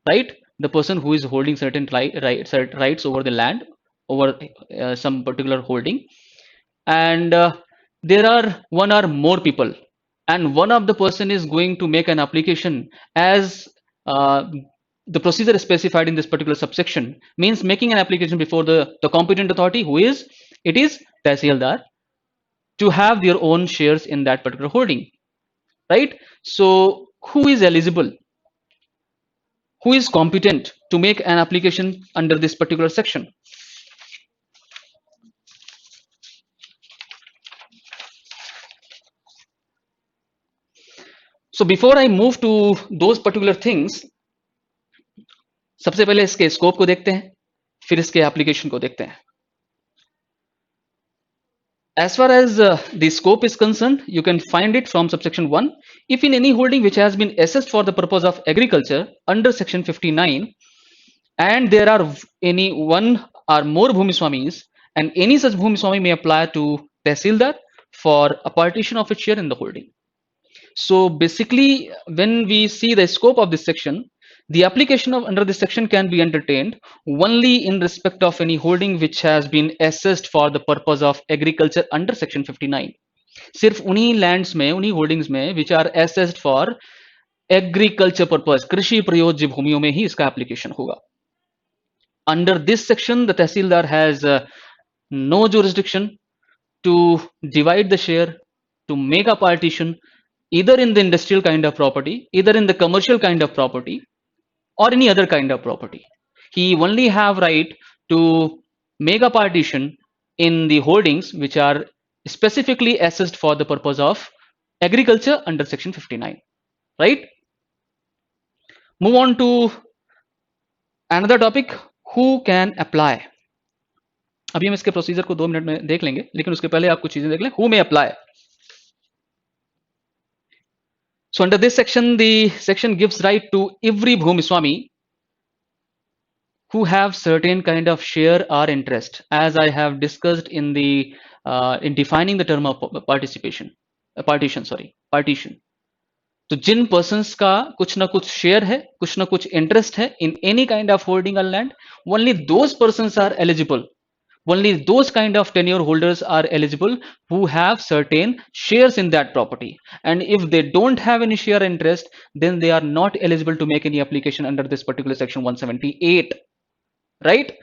right? The person who is holding certain rights over the land, over some particular holding, and there are one or more people, and one of the person is going to make an application as the procedure specified in this particular subsection, means making an application before the competent authority, who is, it is Tehsildar, to have their own shares in that particular holding, right? So who is eligible, who is competent to make an application under this particular section? So before I move to those particular things, सबसे पहले इसके scope को देखते हैं, फिर इसके application को देखते हैं. As far as the scope is concerned, you can find it from subsection 1. If in any holding which has been assessed for the purpose of agriculture under section 59, and there are any one or more Bhumiswamis, and any such Bhumiswami may apply to Tehsildar for a partition of its share in the holding. So basically, when we see the scope of this section, the application of under this section can be entertained only in respect of any holding which has been assessed for the purpose of agriculture under section 59. सिर्फ उन्हीं lands में, उन्हीं holdings में which are assessed for agriculture purpose, कृषि प्रयोज्य भूमियों में ही इसका application होगा. Under this section, the Tehsildar has no jurisdiction to divide the share, to make a partition, either in the industrial kind of property, either in the commercial kind of property, or any other kind of property. He only have right to make a partition in the holdings which are specifically assessed for the purpose of agriculture under section 59, right? Move on to another topic, who can apply. अभी हम इसके procedure को 2 minute में देख लेंगे, लेकिन उसके पहले आप कुछ चीजें देख लें. Who may apply? So under this section, the section gives right to every Bhumiswami who have certain kind of share or interest, as I have discussed in the in defining the term of partition. तो जिन persons का कुछ ना कुछ share है, कुछ ना कुछ interest है in any kind of holding on land, only those persons are eligible. Only those kind of tenure holders are eligible who have certain shares in that property. And if they don't have any share interest, then they are not eligible to make any application under this particular section 178, right?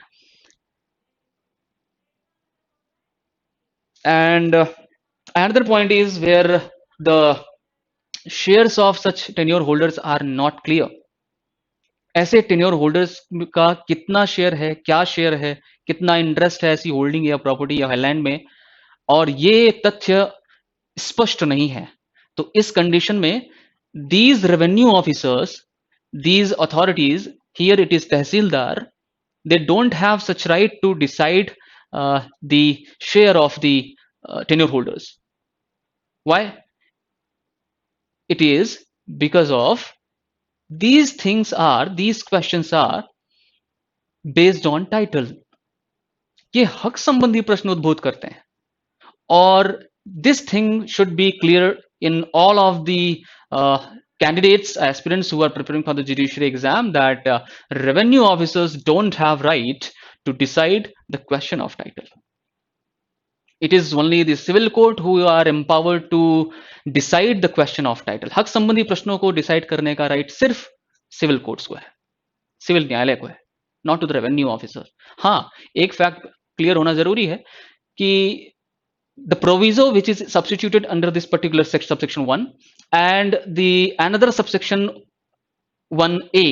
And another point is where the shares of such tenure holders are not clear. ऐसे tenure holders का कितना share है, क्या share है, कितना interest है ऐसी holding या प्रॉपर्टी या लैंड में, और ये तथ्य स्पष्ट नहीं है. तो इस कंडीशन में these revenue officers, these authorities, here it is Tehsildar, they don't have such right to decide the share of the tenure holders. Why? It is because of these questions are based on title. ये हक संबंधी प्रश्न उद्भूत करते हैं, और this thing should be clear in all of the candidates, aspirants who are preparing for the judiciary exam, that revenue officers don't have right to decide the question of title. It is only the civil court who are empowered to decide the question of title. हक संबंधी प्रश्नों को decide करने का right सिर्फ civil courts को है, civil न्यायालय को है, not to the revenue officer. हाँ, एक फैक्ट क्लियर होना जरूरी है कि the proviso which is substituted under this particular subsection 1 and the another subsection 1a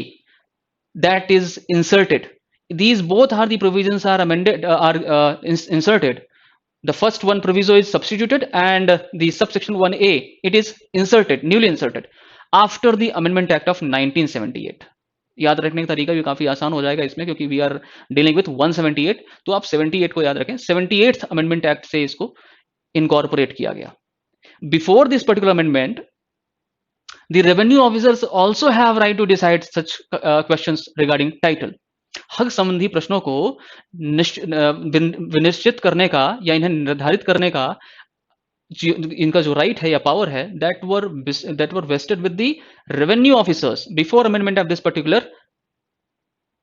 that is inserted, these both are the provisions are amended, inserted. The first one proviso is substituted and the subsection 1a, it is inserted, newly inserted after the Amendment Act of 1978. याद रखने का तरीका भी काफी आसान हो जाएगा इसमें, क्योंकि वी आर डीलिंग विथ 178, तो आप 78 को याद रखें. 78th अमेंडमेंट एक्ट से इसको इनकॉर्पोरेट किया गया. Before this particular amendment, the revenue officers also have right to decide such questions regarding title. हक संबंधी प्रश्नों को विनिश्चित करने का या इन्हें निर्धारित करने का इनका जो राइट है या पावर है, that were vested with the revenue officers before amendment of this particular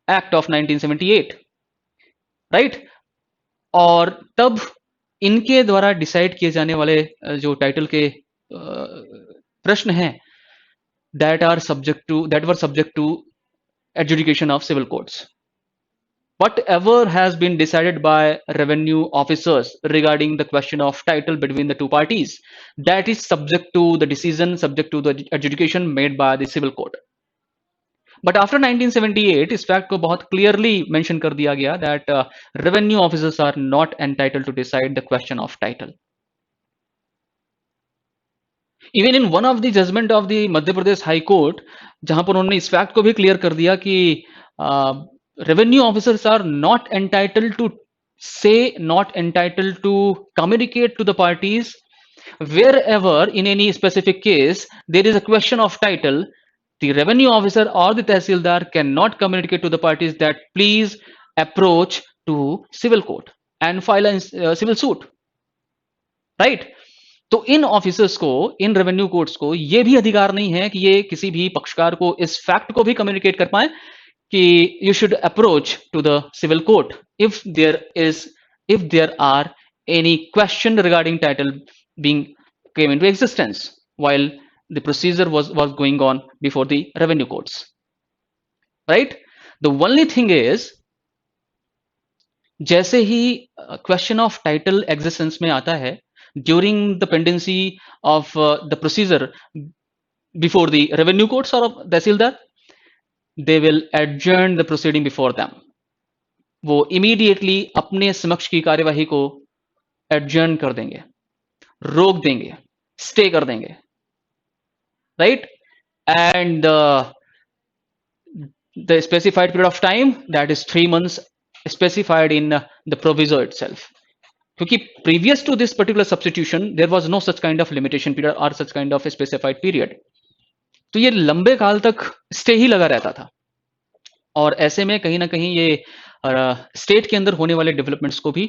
act of 1978, right? और तब इनके द्वारा डिसाइड किए जाने वाले जो टाइटल के प्रश्न हैं, that were subject to adjudication of civil courts. Whatever has been decided by revenue officers regarding the question of title between the two parties, that is subject to the decision, subject to the adjudication made by the civil court. But after 1978, इस fact को बहुत clearly mention कर दिया गया that revenue officers are not entitled to decide the question of title. Even in one of the judgment of the Madhya Pradesh high court, जहां पर उन्होंने इस fact को भी clear कर दिया कि revenue officers are not entitled to say not entitled to communicate to the parties. Wherever in any specific case there is a question of title, the revenue officer or the tehsildar cannot communicate to the parties that please approach to civil court and file a civil suit, right? तो इन officers को, in revenue courts को ये भी अधिकार नहीं है कि ये किसी भी पक्षकार को इस फैक्ट को भी कम्युनिकेट कर पाए कि you should approach to the civil court if there are any question regarding title being came into existence while the procedure was going on before the revenue courts, right? The only thing is, जैसे ही question of title existence में आता है during the pendency of the procedure before the revenue courts or of tehsildar, they will adjourn the proceeding before them. वो immediately अपने समक्ष की कार्यवाही को adjourn कर देंगे, रोक देंगे, stay कर देंगे, right? And the specified period of time, that is 3 months, specified in the proviso itself. क्योंकि previous to this particular substitution there was no such kind of limitation period or such kind of a specified period. तो ये लंबे काल तक stay ही लगा रहता था और ऐसे में कहीं ना कहीं ये स्टेट के अंदर होने वाले डेवलपमेंट्स को भी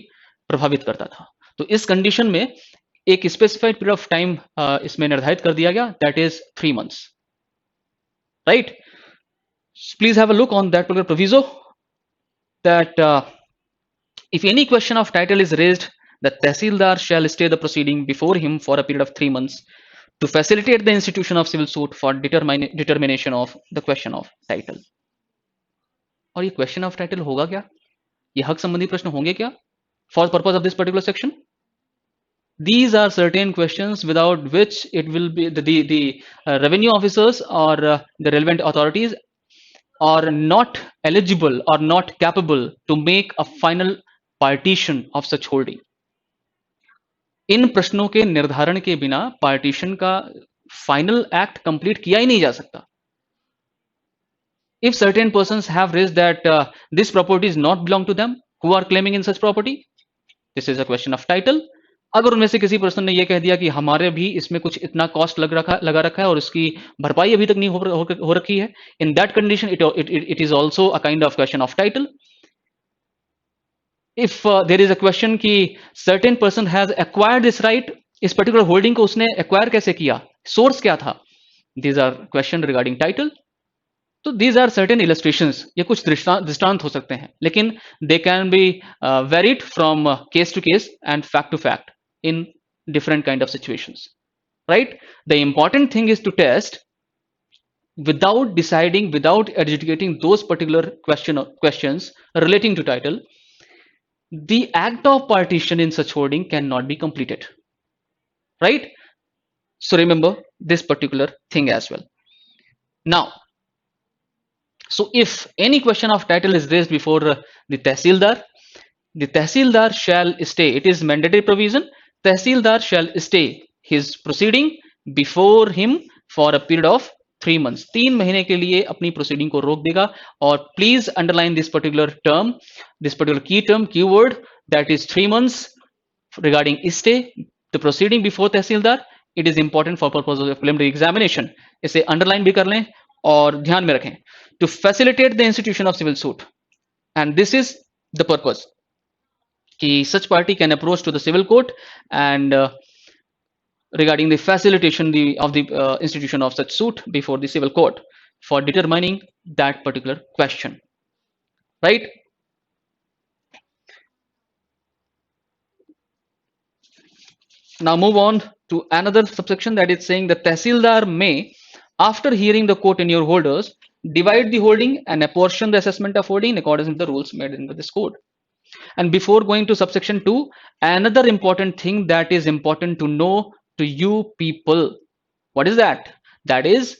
प्रभावित करता था. तो इस कंडीशन में एक स्पेसिफाइड पीरियड ऑफ टाइम इसमें निर्धारित कर दिया गया, that is 3 months, right? Please have a look on that particular proviso that if any question of title is raised, the tehsildar shall stay the proceeding before him for a period of 3 months to facilitate the institution of civil suit for determination of the question of title. और ये question of title होगा क्या? ये हक संबंधी प्रश्न होंगे क्या for purpose of this particular section? These are certain questions without which it will be the revenue officers or the relevant authorities are not eligible or not capable to make a final partition of such holding. इन प्रश्नों के निर्धारण के बिना partition का final act complete किया ही नहीं जा सकता. If certain persons have raised that this property is not belong to them, who are claiming in such property, this is a question of title. अगर उनमें से किसी पर्सन ने ये कह दिया कि हमारे भी इसमें कुछ इतना कॉस्ट लगा रखा है और इसकी भरपाई अभी तक नहीं हो रखी है, in that condition it is also a kind of question of title. If there is a question कि certain person has acquired this right, इस particular holding को उसने acquire कैसे किया, source क्या था, these are question regarding title. तो these are certain illustrations, ये कुछ दृष्टांत हो सकते हैं, लेकिन they can be varied from case to case and fact to fact in different kind of situations, right? The important thing is to test without deciding, without adjudicating those particular questions relating to title, the act of partition in such holding cannot be completed, right? So remember this particular thing as well. Now, so if any question of title is raised before the tehsildar shall stay, it is mandatory provision, tehsildar shall stay his proceeding before him for a period of 3 months. 3 महीने के लिए अपनी proceeding को रोक देगा. और please underline this particular term, this particular key term, keyword, that is 3 months regarding stay the proceeding before tehsildar. It is important for purposes of preliminary examination. इसे underline भी कर लें और ध्यान में रखें. To facilitate the institution of civil suit, and this is the purpose कि such party can approach to the civil court and regarding the facilitation of the institution of such suit before the civil court for determining that particular question, right? Now move on to another subsection that is saying the tehsildar may, after hearing the court tenure holders, divide the holding and apportion the assessment of holding in accordance with the rules made in this code. And before going to subsection 2, another important thing that is important to know to you people, what is that? That is,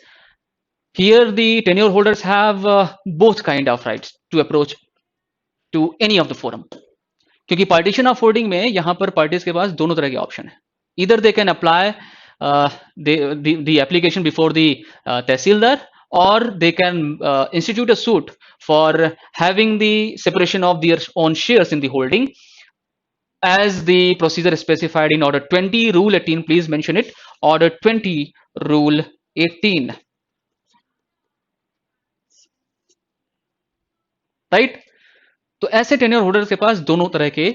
here the tenure holders have both kind of rights to approach to any of the forum. क्योंकि partition of holding में यहाँ पर parties के पास दोनों तरह के option है. Either they can apply the application before the tehsildar, or they can institute a suit for having the separation of their own shares in the holding as the procedure specified in order 20 rule 18. Please mention it, order 20 rule 18, right. तो ऐसे tenure holder के पास दोनों तरह के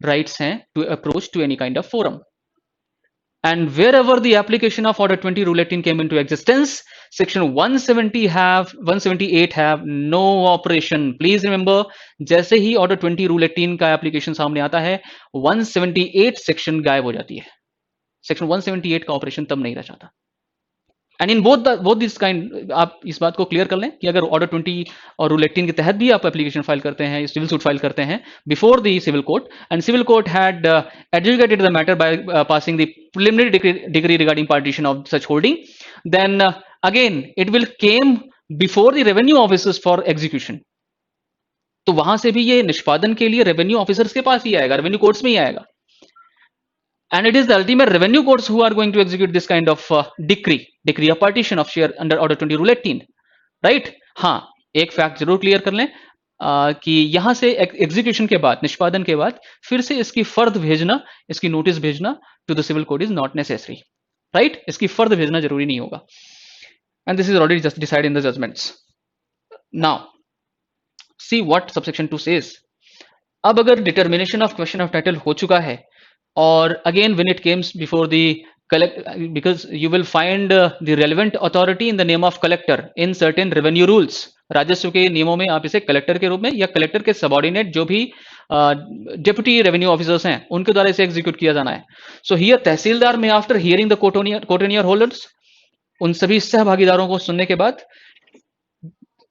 rights हैं to approach to any kind of forum. And wherever the application of order 20 rule 18 came into existence, section 178 have no operation. Please remember, जैसे ही order 20 rule 18 का application सामने आता है, 178 section गायब हो जाती है। section 178 का ऑपरेशन तब नहीं रह जाता। And in both this kind, आप इस बात को क्लियर कर लें कि अगर ऑर्डर 20 और रूल 18 के तहत भी आप एप्लीकेशन फाइल करते हैं, सिविल सूट फाइल करते हैं before the civil court, and civil court had adjudicated the matter by passing the preliminary degree regarding partition of such holding, then again it will came before the revenue officers for execution. तो वहां से भी ये निष्पादन के लिए revenue officers के पास ही आएगा, रेवेन्यू कोर्ट्स में ही आएगा। And it is the ultimate revenue courts who are going to execute this kind of decree of partition of share under order 20 rule 18, right? हाँ, एक फैक्ट जरूर क्लियर कर लें कि यहां से एग्जीक्यूशन के बाद, निष्पादन के बाद फिर से इसकी फर्द भेजना, इसकी नोटिस भेजना to the civil court is not necessary, right? इसकी फर्द भेजना जरूरी नहीं होगा, and this is already just decide in the judgments. Now see what subsection 2 says. अब अगर determination of question of title हो चुका है, or again when it comes before the collect, because you will find the relevant authority in the name of collector in certain revenue rules, राजस्व के नियमों में आप इसे कलेक्टर के रूप में या कलेक्टर के सबऑर्डिनेट जो भी डेप्यूटी रेवेन्यू ऑफिसर्स हैं उनके द्वारा इसे एग्जीक्यूट किया जाना है। सो हियर तहसीलदार में आफ्टर हियरिंग द कोटेनियर होल्डर्स, उन सभी सहभागीदारों को सुनने के बाद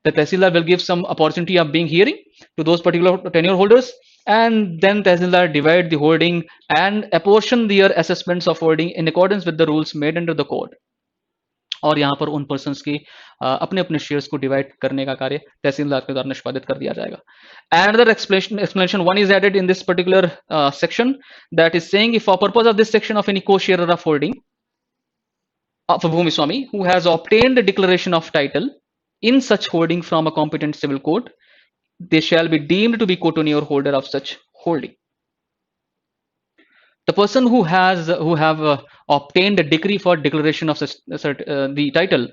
the tehsildar will give some opportunity of being hearing to those particular tenure holders, and then tehsildar divide the holding and apportion their assessments of holding in accordance with the rules made under the code। और यहाँ पर उन persons की अपने अपने shares को divide करने का कार्य तहसीलदार के द्वारा निष्पादित कर दिया जाएगा। Another explanation one is added in this particular section, that is saying if for purpose of this section of any co-sharer of holding of a Bhumi Swami who has obtained a declaration of title in such holding from a competent civil court, they shall be deemed to be co-tenure holder of such holding। The person who have obtained a decree for declaration of such the title,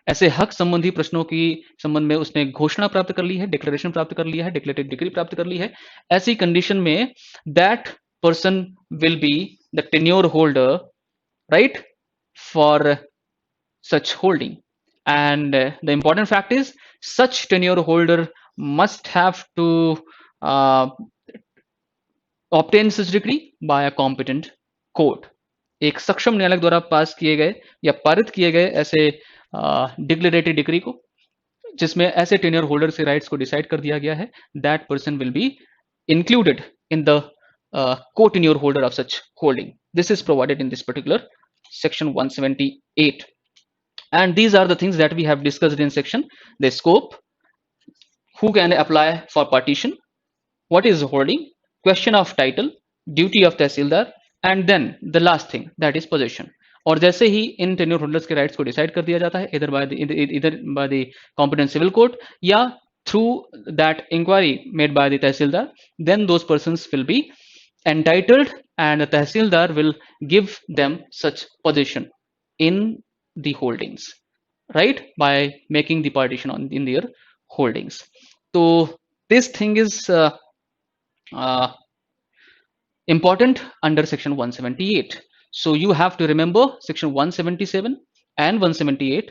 ऐसे हक संबंधी प्रश्नों की संबंध में उसने घोषणा प्राप्त कर ली है, डिक्लेरेशन प्राप्त कर लिया है, डिक्लेरेटिव डिग्री प्राप्त कर ली है, ऐसी कंडीशन में that person will be the tenure holder, right, for such holding। And the important fact is such tenure holder must have to obtain such decree by a competent court। एक सक्षम न्यायालय द्वारा पास किए गए या पारित किए गए ऐसे डिक्लेरेटिव डिग्री को, जिसमें ऐसे टेन्योर होल्डर से राइट्स को डिसाइड कर दिया गया है, that person will be included in the co-tenure holder of such holding। This is provided in this particular section 178, and these are the things that we have discussed in section: the scope, who can apply for partition, what is holding, question of title, duty of tehsildar, and then the last thing, that is possession। और जैसे ही इन tenure holders के rights को decide कर दिया जाता है इधर by the competent civil court या through that inquiry made by the tehsildar, then those persons will be entitled and the tehsildar will give them such possession in the holdings, right, by making the partition in their holdings। So this thing is important under section 178। So you have to remember section 177 and 178।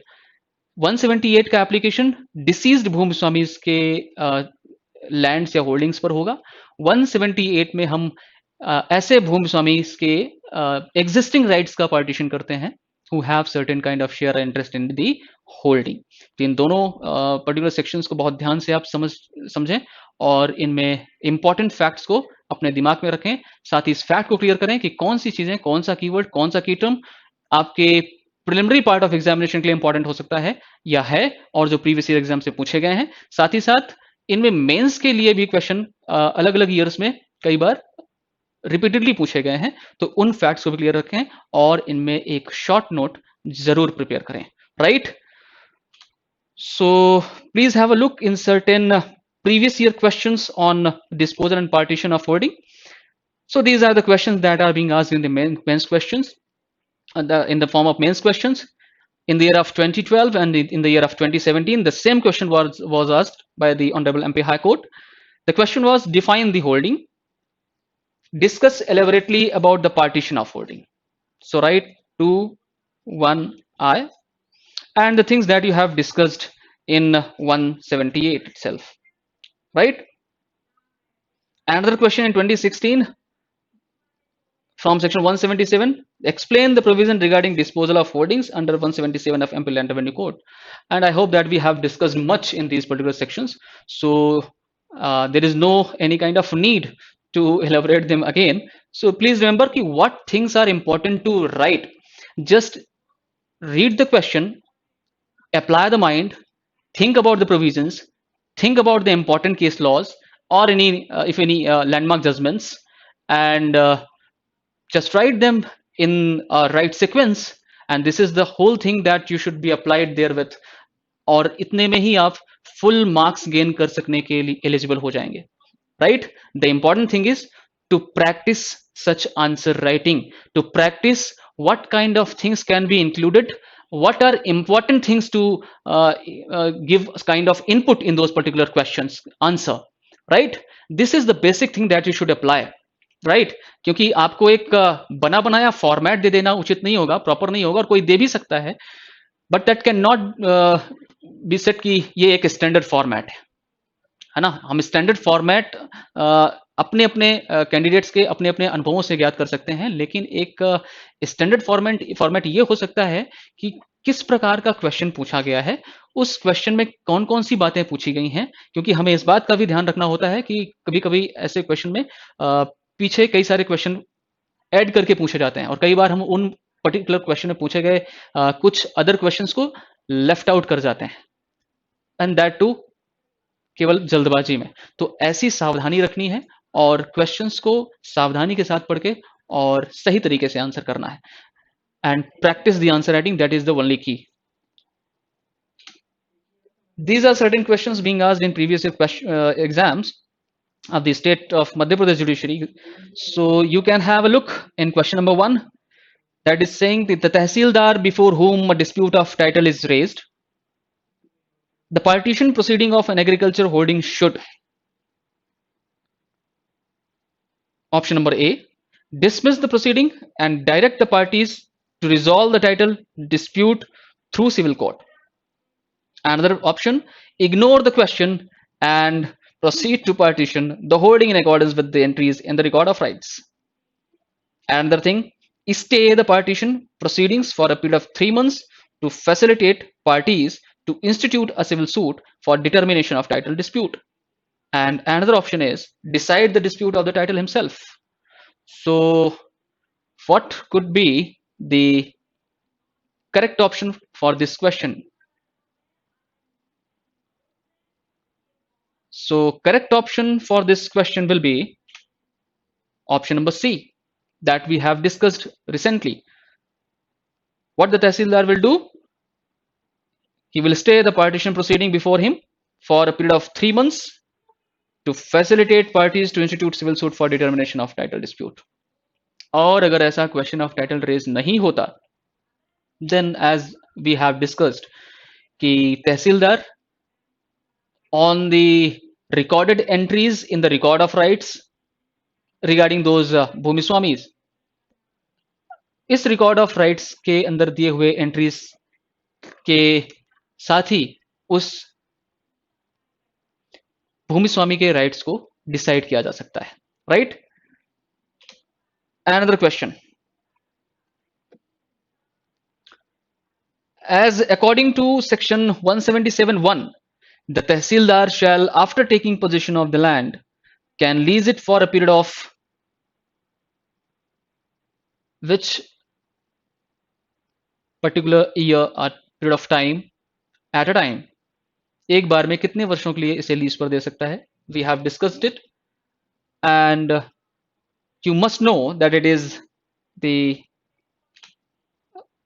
178 का application deceased bhumi स्वामी के lands या holdings पर होगा। 178 में हम ऐसे भूमि स्वामी के existing rights का पार्टीशन करते हैं who have certain kind of share interest in the holding। तो इन दोनों पर्टिकुलर सेक्शंस को बहुत ध्यान से आप समझें और इनमें इंपॉर्टेंट फैक्ट्स को अपने दिमाग में रखें। साथ ही इस फैक्ट को क्लियर करें कि कौन सी चीजें, कौन सा कीवर्ड, कौन सा की टर्म आपके प्रिलिमिनरी पार्ट ऑफ एग्जामिनेशन के लिए इंपॉर्टेंट हो सकता है या है, और जो प्रीवियस ईयर एग्जाम से पूछे गए हैं। साथ ही साथ इनमें मेंस के लिए भी क्वेश्चन अलग अलग ईयर्स में कई बार रिपीटेडली पूछे गए हैं, तो उन फैक्ट्स को भी क्लियर रखें और इनमें एक शॉर्ट नोट जरूर प्रिपेयर करें, right. So please have a look in certain previous year questions on disposal and partition of holding। So these are the questions that are being asked in the mains questions, in the form of mains questions. In the year of 2012 and in the year of 2017, the same question was asked by the Honorable MP High Court. The question was, define the holding, discuss elaborately about the partition of holding. So write 2, 1I, and the things that you have discussed in 178 itself, right? Another question in 2016 from section 177, explain the provision regarding disposal of holdings under 177 of MP Land Revenue Code. And I hope that we have discussed much in these particular sections, so there is no any kind of need to elaborate them again. So please remember what things are important to write. Just read the question, apply the mind, think about the provisions, think about the important case laws or any if any landmark judgments, and just write them in a right sequence, and this is the whole thing that you should be applied there with, और इतने में ही आप full marks gain कर सकने के लिए eligible हो जाएंगे, right? The important thing is to practice such answer writing, to practice what kind of things can be included, what are important things to give kind of input in those particular questions answer, right? This is the basic thing that you should apply, right? क्योंकि आपको एक बना बनाया format दे देना उचित नहीं होगा, proper नहीं होगा, और कोई दे भी सकता है, but that can not be set कि ये एक स्टैंडर्ड फॉर्मेट है ना। हम स्टैंडर्ड फॉर्मेट अपने अपने कैंडिडेट्स के अपने अपने अनुभवों से ज्ञात कर सकते हैं, लेकिन एक स्टैंडर्ड फॉर्मेट ये हो सकता है कि किस प्रकार का क्वेश्चन पूछा गया है, उस क्वेश्चन में कौन कौन सी बातें पूछी गई हैं, क्योंकि हमें इस बात का भी ध्यान रखना होता है कि कभी कभी ऐसे क्वेश्चन में पीछे कई सारे क्वेश्चन ऐड करके पूछे जाते हैं, और कई बार हम उन पर्टिकुलर क्वेश्चन में पूछे गए कुछ अदर क्वेश्चंस को लेफ्ट आउट कर जाते हैं, एंड दैट टू केवल जल्दबाजी में। तो ऐसी सावधानी रखनी है और क्वेश्चंस को सावधानी के साथ पढ़ के और सही तरीके से आंसर करना है, and practice the answer writing, that is the only की। These are certain questions being asked in previous exams of the state of Madhya Pradesh judiciary. So you can have a look in question number 1, that is saying that the Tehsildar before whom a dispute of title is raised, the partition proceeding of an agriculture holding should, option number A, dismiss the proceeding and direct the parties to resolve the title dispute through civil court. Another option, ignore the question and proceed to partition the holding in accordance with the entries in the record of rights. Another thing, stay the partition proceedings for a period of 3 months to facilitate parties to institute a civil suit for determination of title dispute. And another option is decide the dispute of the title himself. So what could be the correct option for this question? So correct option for this question will be option number C, that we have discussed recently. What the Tehsildar will do, he will stay the partition proceeding before him for a period of 3 months to facilitate parties to institute civil suit for determination of title dispute. और अगर ऐसा question of title raise नहीं होता, then as we have discussed कि Tehsildar on the recorded entries in the record of rights regarding those भूमिस्वामीज, इस record of rights के अंदर दिए हुए एंट्रीज के साथ ही उस भूमिस्वामी के राइट्स को डिसाइड किया जा सकता है, right? Another question, as according to section 177(1), the Tehsildar shall, after taking possession of the land, can lease it for a period of which particular year or period of time at a time, एक बार में कितने वर्षों के लिए इसे lease पर दे सकता है? We have discussed it, and you must know that it is the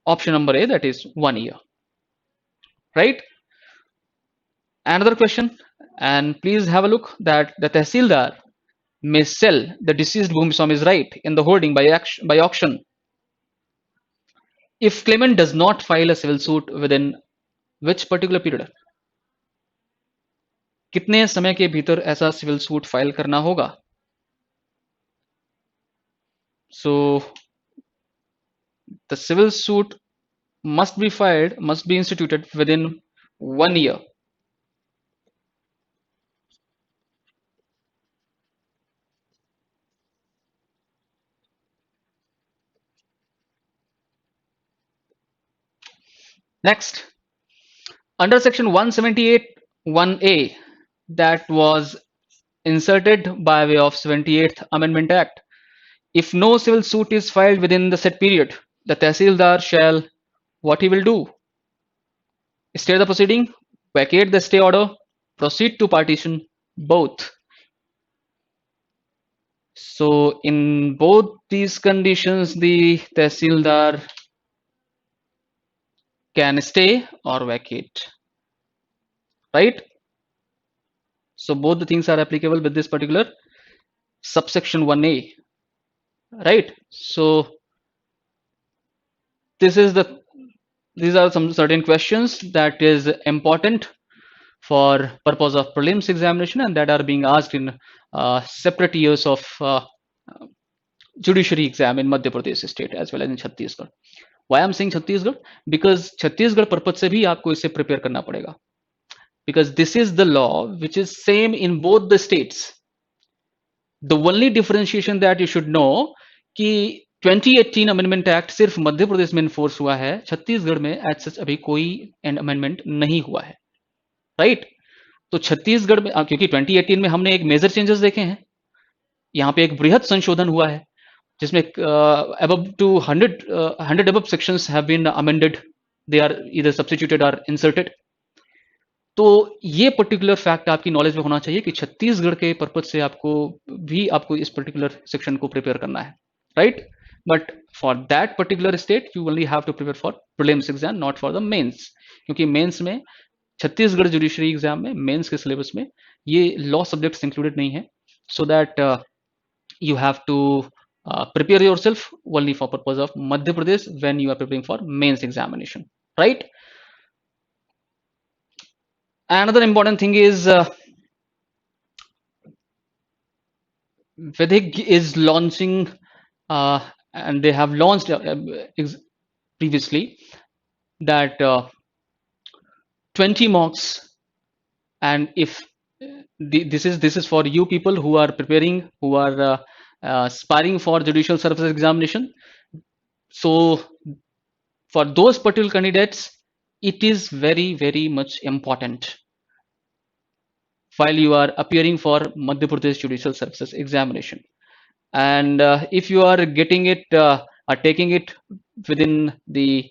option number A, that is 1 year, right? Another question, and please have a look, that the Tehsildar may sell the deceased Bhumi Swami's right in the holding by auction if claimant does not file a civil suit within which particular period? कितने समय के भीतर ऐसा civil suit file करना होगा? So the civil suit must be instituted within 1 year. Next, under section 178(1)(a) that was inserted by way of 78th Amendment Act, if no civil suit is filed within the said period, the Tehsildar shall, what he will do? Stay the proceeding, vacate the stay order, proceed to partition, both. So in both these conditions, the Tehsildar can stay or vacate, right? So both the things are applicable with this particular subsection 1A, right? So these are some certain questions that is important for purpose of prelims examination and that are being asked in separate years of judiciary exam in Madhya Pradesh state as well as in Chhattisgarh. Why I'm saying Chhattisgarh? Because Chhattisgarh purpose से भी आपको इसे prepare करना पड़ेगा. Because this is the law which is same in both the states. The only differentiation that you should know कि 2018 amendment act सिर्फ मध्य प्रदेश में enforce हुआ है, छत्तीसगढ़ में एज सच अभी कोई अमेंडमेंट नहीं हुआ है, राइट? तो छत्तीसगढ़ में क्योंकि 2018 में हमने एक मेजर चेंजेस देखे हैं, यहाँ पे एक बृहद संशोधन हुआ है जिसमें above to 100 above sections have been amended, they are either substituted or inserted. तो ये पर्टिकुलर फैक्ट आपकी नॉलेज में होना चाहिए कि छत्तीसगढ़ के पर्पज से आपको इस पर्टिकुलर सेक्शन को प्रिपेयर करना है, right? But for that particular state you only have to prepare for prelims exam, not for the mains, क्योंकि मेंस में छत्तीसगढ़ जुडिशरी एग्जाम में मेंस के सिलेबस में ये लॉ सब्जेक्ट्स इंक्लूडेड नहीं है, so that you have to prepare yourself only for purpose of Madhya Pradesh when you are preparing for mains examination, right? Another important thing is Vedic is launching and they have launched previously that 20 mocks, and if this is for you people who are preparing, who are aspiring for judicial services examination. So for those particular candidates, it is very much important while you are appearing for Madhya Pradesh judicial services examination. And if you are getting it or taking it within the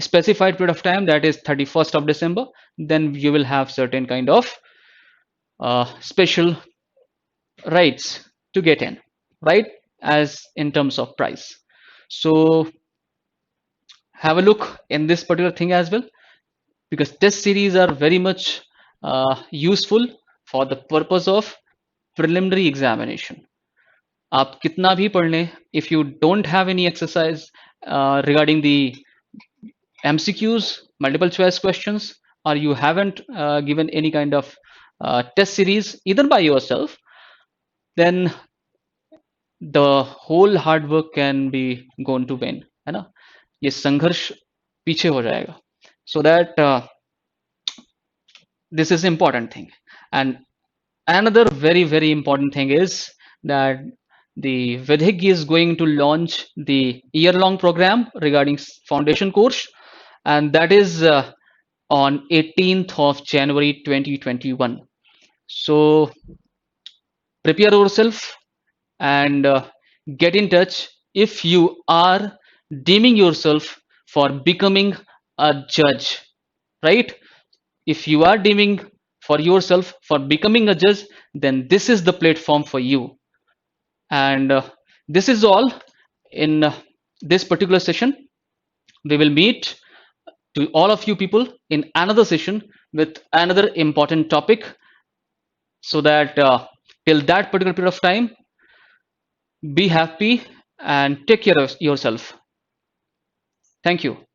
specified period of time, that is 31st of December, then you will have certain kind of special rights to get in, right, as in terms of price. So have a look in this particular thing as well, because test series are very much useful for the purpose of preliminary examination. आप कितना भी पढ़ लें, if you don't have any exercise regarding the MCQs, multiple choice questions, or you haven't given any kind of test series either by yourself, then the whole hard work can be gone to vain, है ना? ये संघर्ष पीछे हो जाएगा. So that this is important thing. And another very important thing is that the Vedhig is going to launch the year-long program regarding foundation course, and that is on 18th of January 2021. So prepare yourself and get in touch if you are deeming yourself for becoming a judge, right? If you are deeming for yourself for becoming a judge, then this is the platform for you. And this is all in this particular session. We will meet to all of you people in another session with another important topic, so that Till that particular period of time, be happy and take care of yourself. Thank you.